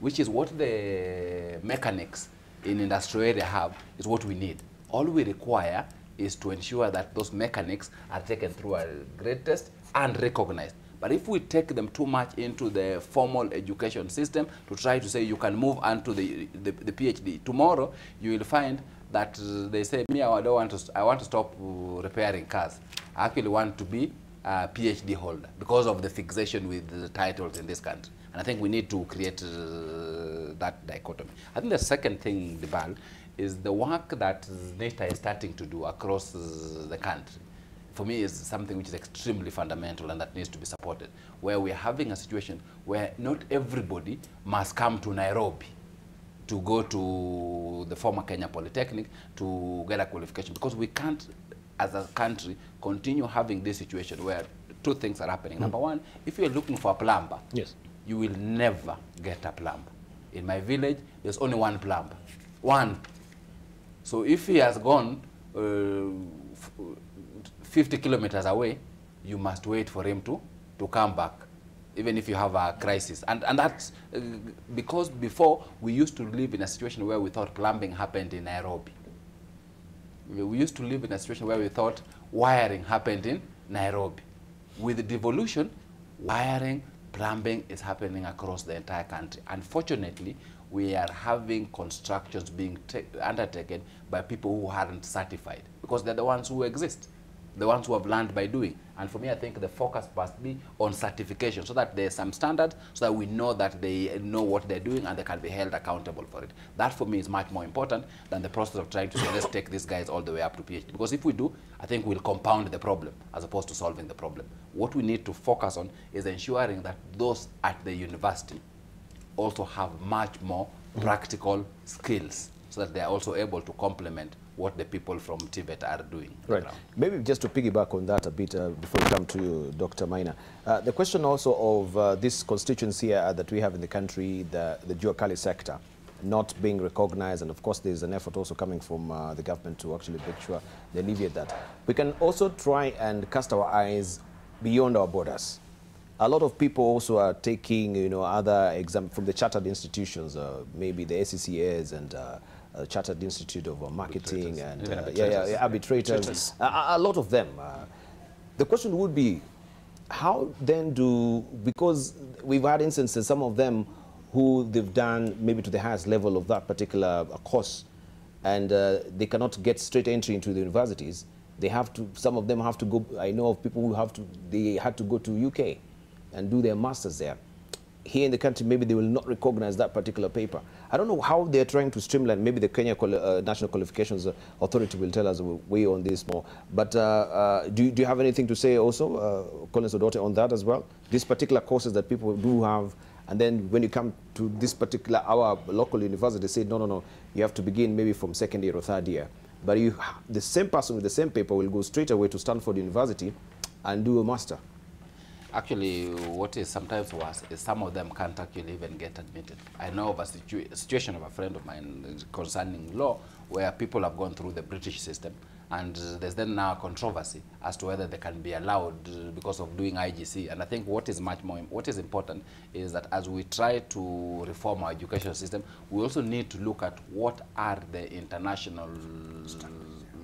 which is what the mechanics in industrial area have, is what we need. All we require is to ensure that those mechanics are taken through a grade test and recognized. But if we take them too much into the formal education system to try to say you can move on to the PhD, tomorrow you will find that they say, me, I want to stop repairing cars. I actually want to be a PhD holder because of the fixation with the titles in this country. And I think we need to create that dichotomy. I think the second thing, Debarl, is the work that NITA is starting to do across the country. For me, is something which is extremely fundamental and that needs to be supported, where we are having a situation where not everybody must come to Nairobi to go to the former Kenya Polytechnic to get a qualification, because we can't, as a country, continue having this situation where two things are happening. Number one, if you're looking for a plumber, you will never get a plumber. In my village, there's only one plumber. One. So if he has gone 50 kilometers away, you must wait for him to come back, even if you have a crisis. And that's because before we used to live in a situation where we thought plumbing happened in Nairobi. We used to live in a situation where we thought wiring happened in Nairobi. With the devolution, wiring, plumbing is happening across the entire country. Unfortunately, we are having constructions being undertaken by people who aren't certified, because they're the ones who exist, the ones who have learned by doing. And for me, I think the focus must be on certification, so that there's some standard, so that we know that they know what they're doing and they can be held accountable for it. That for me is much more important than the process of trying to say, let's take these guys all the way up to PhD. Because if we do, I think we'll compound the problem as opposed to solving the problem. What we need to focus on is ensuring that those at the university also have much more practical skills, so that they are also able to complement what the people from Tibet are doing. Right. Maybe just to piggyback on that a bit before we come to you, Dr. Maina. The question also of this constituency that we have in the country, the Juakali sector, not being recognized, and of course there's an effort also coming from the government to actually make sure they alleviate that. We can also try and cast our eyes beyond our borders. A lot of people also are taking, you know, other exams from the chartered institutions, maybe the ACCAs and Chartered Institute of Marketing and arbitrators. A lot of them. The question would be, how then because we've had instances, some of them who they've done maybe to the highest level of that particular course, and they cannot get straight entry into the universities. They have to, some of them have to go, I know of people who they had to go to UK and do their masters there. Here in the country, maybe they will not recognize that particular paper. I don't know how they're trying to streamline. Maybe the Kenya National Qualifications Authority will tell us way on this more. But do you have anything to say also, Collins Odote, on that as well? These particular courses that people do have, and then when you come to this particular, our local university, they say, no, you have to begin maybe from second year or third year. But the same person with the same paper will go straight away to Stanford University and do a master. Actually, what is sometimes worse is some of them can't actually even get admitted. I know of a situation of a friend of mine concerning law, where people have gone through the British system, and there's then now a controversy as to whether they can be allowed because of doing IGC. And I think what is important is that as we try to reform our education system, we also need to look at what are the international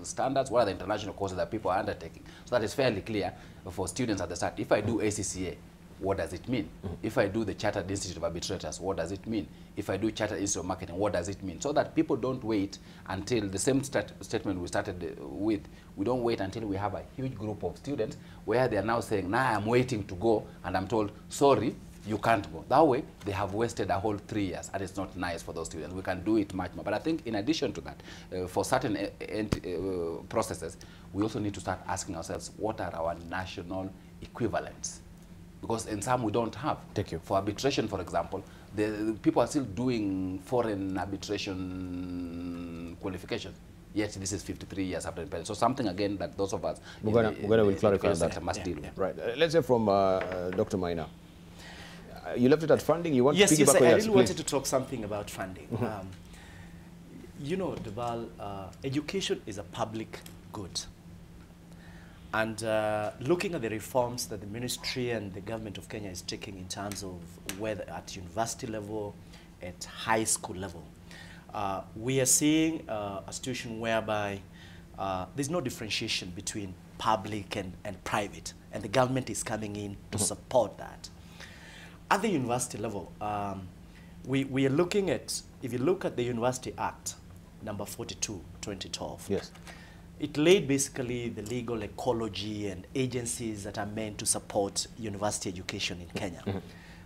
standards, what are the international courses that people are undertaking, so that it's fairly clear for students at the start. If I do ACCA, what does it mean? If I do the Chartered Institute of Arbitrators, what does it mean? If I do Chartered Institute of Marketing, what does it mean? So that people don't wait until the same statement we started with. We don't wait until we have a huge group of students where they are now saying, now I'm waiting to go, and I'm told, sorry, you can't go. That way, they have wasted a whole 3 years, and it's not nice for those students. We can do it much more. But I think in addition to that, for certain processes, we also need to start asking ourselves, what are our national equivalents? Because in some we don't have. Thank you. For arbitration, for example, the people are still doing foreign arbitration qualifications. Yet this is 53 years after independence. So something again that those of us Mugana will clarify that. Must deal with. Right. Let's hear from Dr. Maina. You left it at funding. You want to piggyback on that? I really wanted to talk something about funding. You know, Debarl, education is a public good. And looking at the reforms that the ministry and the government of Kenya is taking in terms of whether at university level, at high school level, we are seeing a situation whereby there's no differentiation between public and private, and the government is coming in to support that. At the university level, we are looking at, if you look at the University Act, number 42, 2012, yes, it laid basically the legal ecology and agencies that are meant to support university education in Kenya.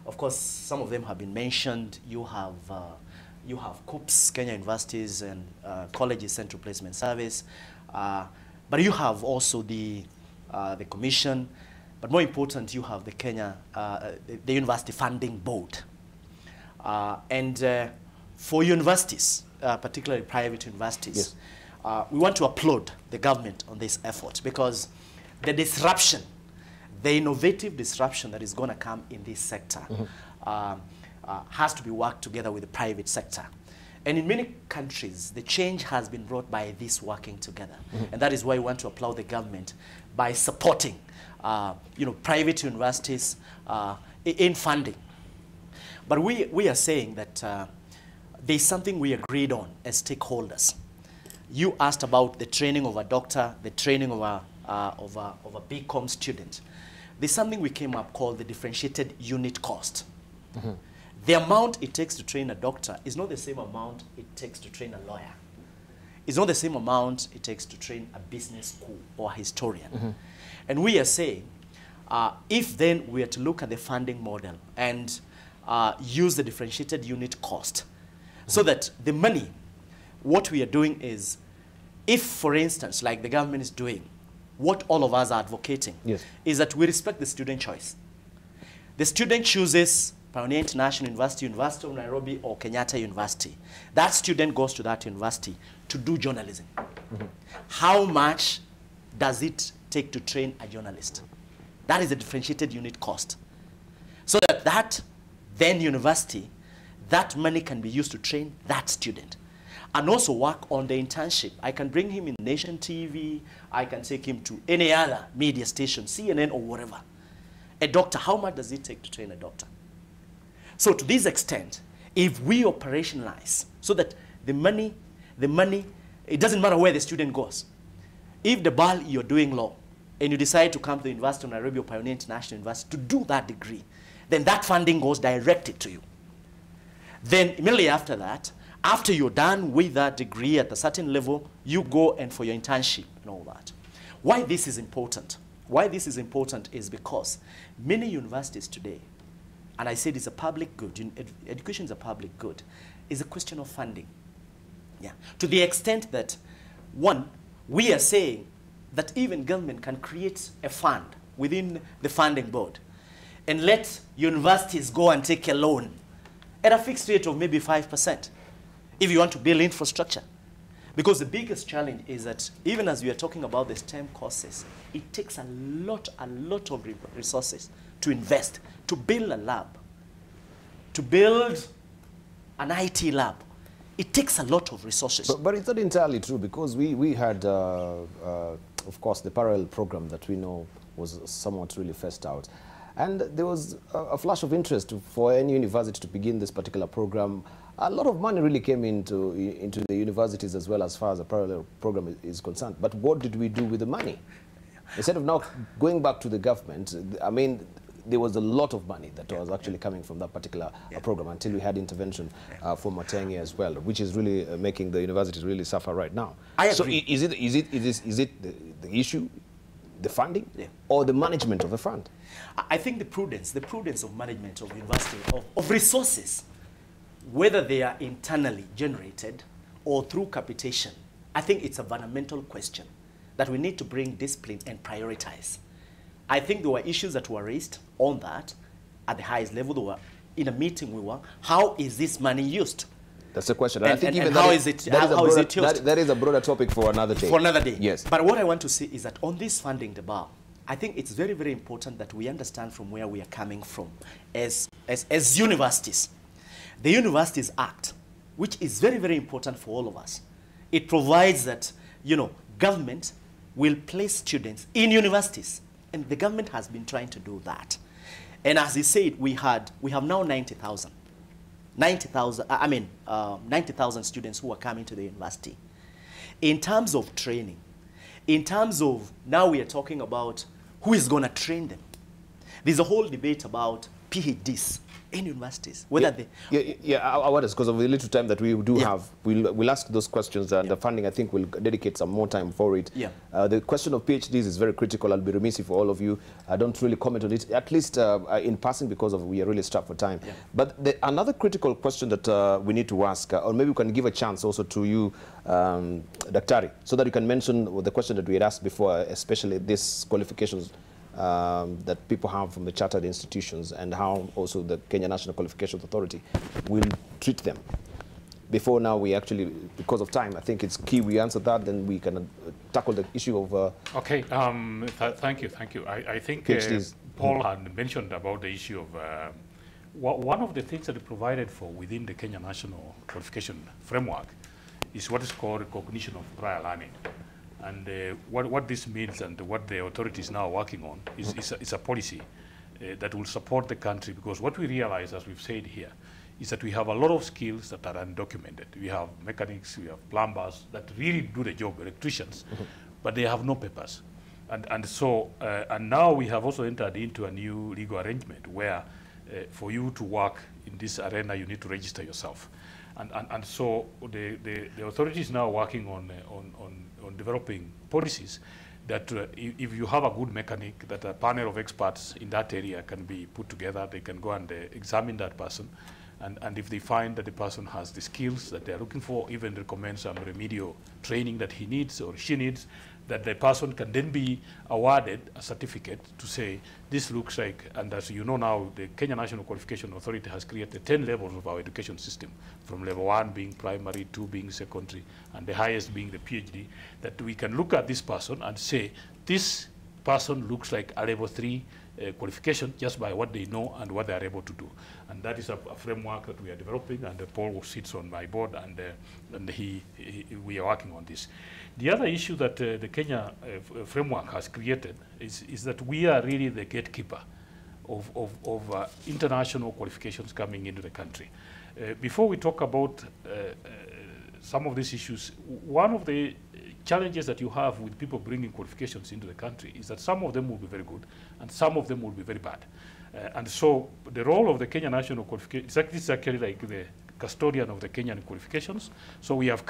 Of course, some of them have been mentioned. You have COOPS, Kenya Universities and Colleges Central Placement Service, but you have also the Commission. But more important, you have the Kenya, the University Funding Board. And for universities, particularly private universities, yes, we want to applaud the government on this effort, because the disruption, the innovative disruption that is going to come in this sector has to be worked together with the private sector. And in many countries, the change has been brought by this working together. And that is why we want to applaud the government by supporting private universities in funding. But we are saying that there's something we agreed on as stakeholders. You asked about the training of a doctor, the training of a BCom student. There's something we came up called the differentiated unit cost. The amount it takes to train a doctor is not the same amount it takes to train a lawyer. It's not the same amount it takes to train a business school or a historian. And we are saying, if then we are to look at the funding model and use the differentiated unit cost, so that the money, what we are doing is, if, for instance, like the government is doing, what all of us are advocating, is that we respect the student choice. The student chooses Pioneer International University, University of Nairobi, or Kenyatta University. That student goes to that university to do journalism. How much does it take to train a journalist? That is a differentiated unit cost. So that then university, that money can be used to train that student. And also work on the internship. I can bring him in Nation TV, I can take him to any other media station, CNN or whatever. A doctor, how much does it take to train a doctor? So to this extent, if we operationalize, so that the money, it doesn't matter where the student goes. If Debarl, you're doing law, and you decide to come to the University of Nairobi or Pioneer International University to do that degree, then that funding goes directed to you. Then immediately after that, after you're done with that degree at a certain level, you go and for your internship and all that. Why this is important? Why this is important is because many universities today, and I said it's a public good, education is a public good, is a question of funding. To the extent that, one, we are saying that even government can create a fund within the funding board and let universities go and take a loan at a fixed rate of maybe 5%. If you want to build infrastructure. Because the biggest challenge is that even as we are talking about the STEM courses, it takes a lot of resources to invest, to build a lab, to build an IT lab. It takes a lot of resources. But it's not entirely true, because we had, of course, the parallel program that we know was somewhat really first out. And there was a flash of interest for any university to begin this particular program. A lot of money really came into the universities as well, as far as the parallel program is concerned. But what did we do with the money? Instead of now going back to the government, I mean, there was a lot of money that was actually coming from that particular program until we had intervention from Matenge as well, which is really making the universities really suffer right now. I agree. So is it the issue, the funding, or the management of the fund? I think the prudence of management of university, of resources, whether they are internally generated or through capitation, I think it's a fundamental question that we need to bring discipline and prioritize. I think there were issues that were raised on that at the highest level. There were, in a meeting we were, how is this money used? That's the question. And, I think and, even how is it used? That is a broader topic for another day. For another day. Yes. But what I want to say is that on this funding Debarl, I think it's very, very important that we understand from where we are coming from as universities. The Universities Act, which is very, very important for all of us, it provides that, government will place students in universities. And the government has been trying to do that. And as he said, we have now 90,000 students who are coming to the university. In terms of training, in terms of, now we are talking about who is going to train them. There's a whole debate about PhDs in universities, whether they... I want because of the little time that we do have, we'll ask those questions, and the funding, I think, will dedicate some more time for it. The question of PhDs is very critical. I'll be remiss if all of you don't really comment on it, at least in passing, because we are really strapped for time. But another critical question that we need to ask, or maybe we can give a chance also to you, Daktari, so that you can mention the question that we had asked before, especially these qualifications that people have from the chartered institutions, and how also the Kenya National Qualifications Authority will treat them. Before now, we actually, because of time, I think it's key we answer that, then we can tackle the issue of... Okay, thank you. I think Paul had mentioned about the issue one of the things that is provided for within the Kenya National Qualification Framework is what is called recognition of prior learning. And what this means and what the authorities now are working on is a policy that will support the country, because what we realize, as we've said here, is that we have a lot of skills that are undocumented. We have mechanics, we have plumbers that really do the job, electricians, but they have no papers. And so now we have also entered into a new legal arrangement where for you to work in this arena, you need to register yourself. And so the authorities now working on developing policies that if you have a good mechanic, that a panel of experts in that area can be put together, they can go and examine that person. And if they find that the person has the skills that they're looking for, even recommend some remedial training that he needs or she needs, that the person can then be awarded a certificate to say, this looks like, and as you know now, the Kenya National Qualification Authority has created 10 levels of our education system, from level 1 being primary, 2 being secondary, and the highest being the PhD, that we can look at this person and say, this person looks like a level 3 qualification just by what they know and what they are able to do. And that is a framework that we are developing, and Paul sits on my board, and we are working on this. The other issue that the Kenya framework has created is that we are really the gatekeeper of international qualifications coming into the country. Before we talk about some of these issues, one of the challenges that you have with people bringing qualifications into the country is that some of them will be very good and some of them will be very bad. And so the role of the Kenya National Qualification, is actually like the custodian of the Kenyan qualifications. So we have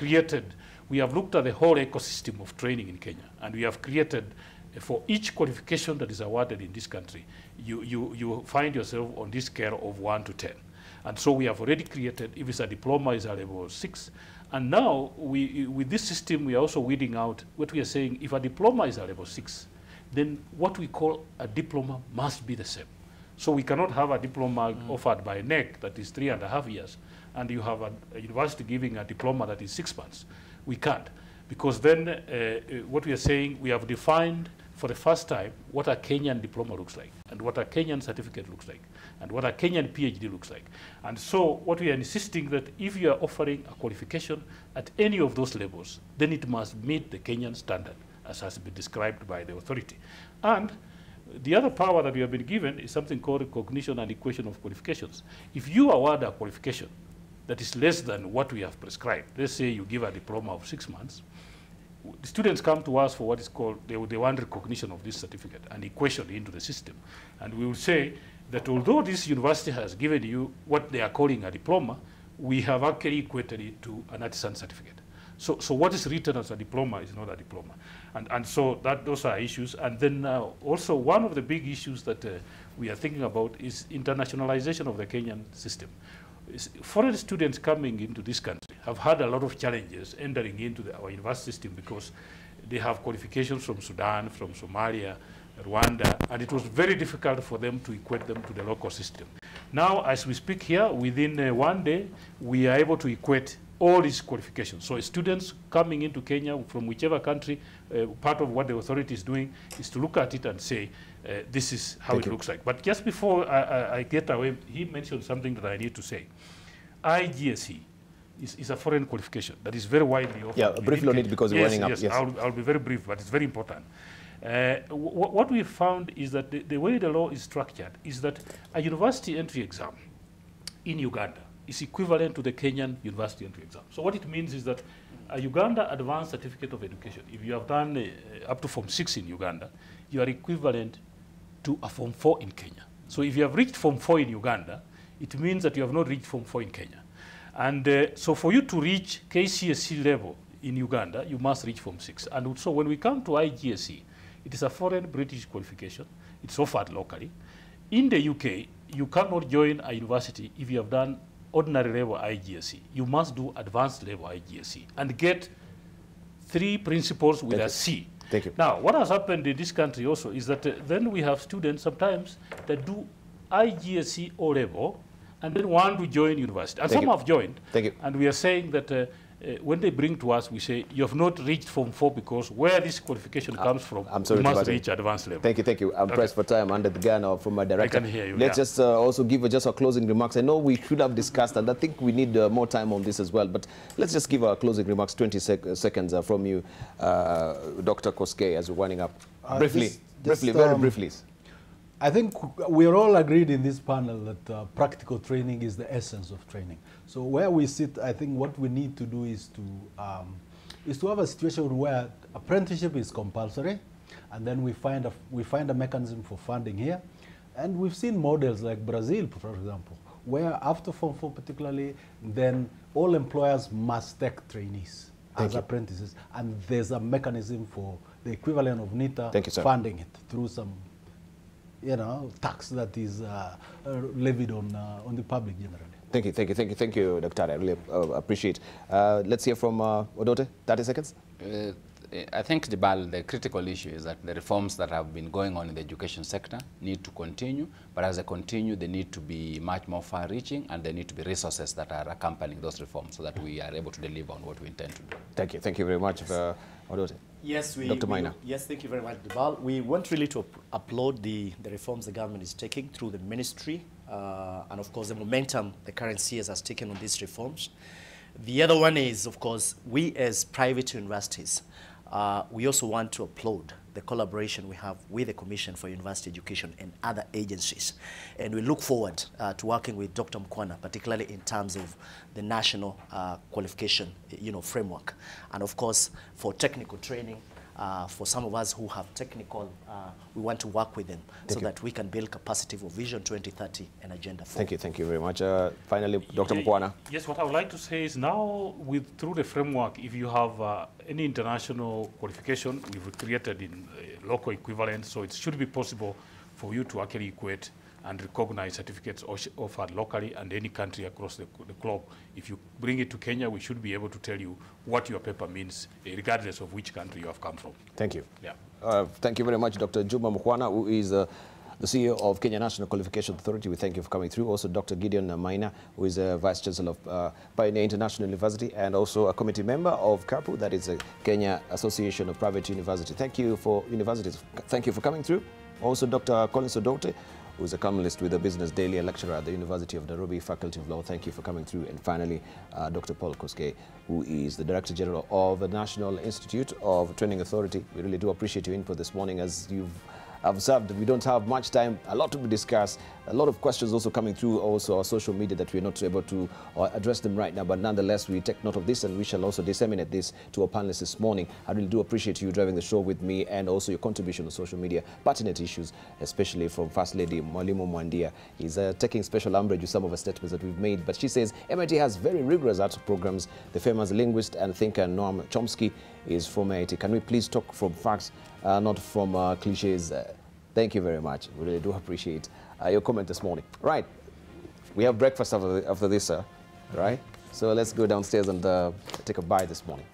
looked at the whole ecosystem of training in Kenya, and we have created, for each qualification that is awarded in this country, you find yourself on this scale of 1 to 10. And so we have already created, if it's a diploma, it's a level 6. And now, with this system, we are also weeding out what we are saying. If a diploma is a level 6, then what we call a diploma must be the same. So we cannot have a diploma offered by NEC that is 3.5 years, and you have a university giving a diploma that is 6 months. We can't, because then what we are saying, we have defined for the first time what a Kenyan diploma looks like, and what a Kenyan certificate looks like, and what a Kenyan PhD looks like. And so what we are insisting that if you are offering a qualification at any of those levels, then it must meet the Kenyan standard as has been described by the authority. And the other power that we have been given is something called recognition and equation of qualifications. If you award a qualification that is less than what we have prescribed, let's say you give a diploma of 6 months, the students come to us for what is called, they want recognition of this certificate and equation into the system. And we will say that although this university has given you what they are calling a diploma, we have actually equated it to an artisan certificate. So what is written as a diploma is not a diploma. And so those are issues. And then also one of the big issues that we are thinking about is internationalization of the Kenyan system. Foreign students coming into this country have had a lot of challenges entering into our university system because they have qualifications from Sudan, from Somalia, Rwanda, and it was very difficult for them to equate them to the local system. Now, as we speak here, within 1 day, we are able to equate all these qualifications. So students coming into Kenya from whichever country, part of what the authority is doing is to look at it and say, this is how it looks like. But just before I get away, he mentioned something that I need to say. IGSE is a foreign qualification that is very widely offered. Yeah, briefly on it because we're running up. Yes, I'll be very brief, but it's very important. What we found is that the way the law is structured is that a university entry exam in Uganda is equivalent to the Kenyan university entry exam. So what it means is that a Uganda Advanced Certificate of Education, if you have done up to Form 6 in Uganda, you are equivalent to a Form 4 in Kenya. So if you have reached Form 4 in Uganda, it means that you have not reached Form 4 in Kenya. And so for you to reach KCSE level in Uganda, you must reach Form 6. And so when we come to IGSE, it is a foreign British qualification. It's offered locally. In the UK, you cannot join a university if you have done ordinary level IGSE. You must do advanced level IGSE and get 3 principles with a C. Thank you. Now, what has happened in this country also is that then we have students sometimes that do IGSE O level and then want to join university. And some have joined. Thank you. And we are saying that when they bring to us, we say, you have not reached Form 4 because where this qualification comes from, you must reach advanced level. Thank you. I'm pressed for time under the gun from my director. I can hear you. Let's just also give just our closing remarks. I know we should have discussed, and I think we need more time on this as well, but let's just give our closing remarks, 20 seconds from you, Dr. Koskei, as we're winding up. Briefly, very briefly. I think we are all agreed in this panel that practical training is the essence of training. So where we sit, I think what we need to do is to have a situation where apprenticeship is compulsory, and then we find a mechanism for funding here. And we've seen models like Brazil, for example, where after Form 4 particularly, then all employers must take trainees as apprentices, and there's a mechanism for the equivalent of NITA funding it through some tax that is levied on the public generally. Thank you, Dr. I really appreciate. Let's hear from Odote, 30 seconds. I think, Debarl, the critical issue is that the reforms that have been going on in the education sector need to continue, but as they continue, they need to be much more far-reaching, and there need to be resources that are accompanying those reforms so that we are able to deliver on what we intend to do. Thank you very much, Odote. Yes, Dr. Maina. Yes, thank you very much, Debarl. We want really to applaud the reforms the government is taking through the ministry, and of course the momentum the current CS has taken on these reforms. The other one is, of course, we as private universities, we also want to applaud the collaboration we have with the Commission for University Education and other agencies. And we look forward to working with Dr. Mkwana, particularly in terms of the national qualification framework. And of course, for technical training, for some of us who have technical, we want to work with them so that we can build capacity for Vision 2030 and Agenda 4. Thank you very much. Finally, Dr. Mkwana. Yes, what I would like to say is now, through the framework, if you have any international qualification, we've created in local equivalent, so it should be possible for you to actually equate and recognize certificates offered locally and any country across the globe. If you bring it to Kenya, we should be able to tell you what your paper means, regardless of which country you have come from. Thank you. Yeah. Thank you very much, Dr. Juma Mkwana, who is the CEO of Kenya National Qualification Authority. We thank you for coming through. Also, Dr. Gideon Maina, who is Vice Chancellor of Pioneer International University and also a committee member of KAPU, that is the Kenya Association of Private Universities. Thank you for universities. Thank you for coming through. Also, Dr. Collins Odote, who is a columnist with the Business Daily, a lecturer at the University of Nairobi, Faculty of Law. Thank you for coming through. And finally, Dr. Paul Koskei, who is the Director General of the National Institute of Training Authority. We really do appreciate your input this morning. As you've observed, we don't have much time, a lot to be discussed, a lot of questions also coming through also our social media that we're not able to address them right now, but nonetheless we take note of this and we shall also disseminate this to our panelists this morning. I really do appreciate you driving the show with me and also your contribution on social media, pertinent issues, especially from First Lady Mwalimu Mwandia. He's taking special umbrage with some of the statements that we've made, but she says MIT has very rigorous art programs. The famous linguist and thinker Noam Chomsky is from MIT. Can we please talk from facts, not from cliches? Thank you very much. We really do appreciate your comment this morning. Right, we have breakfast after this, right? So let's go downstairs and take a bite this morning.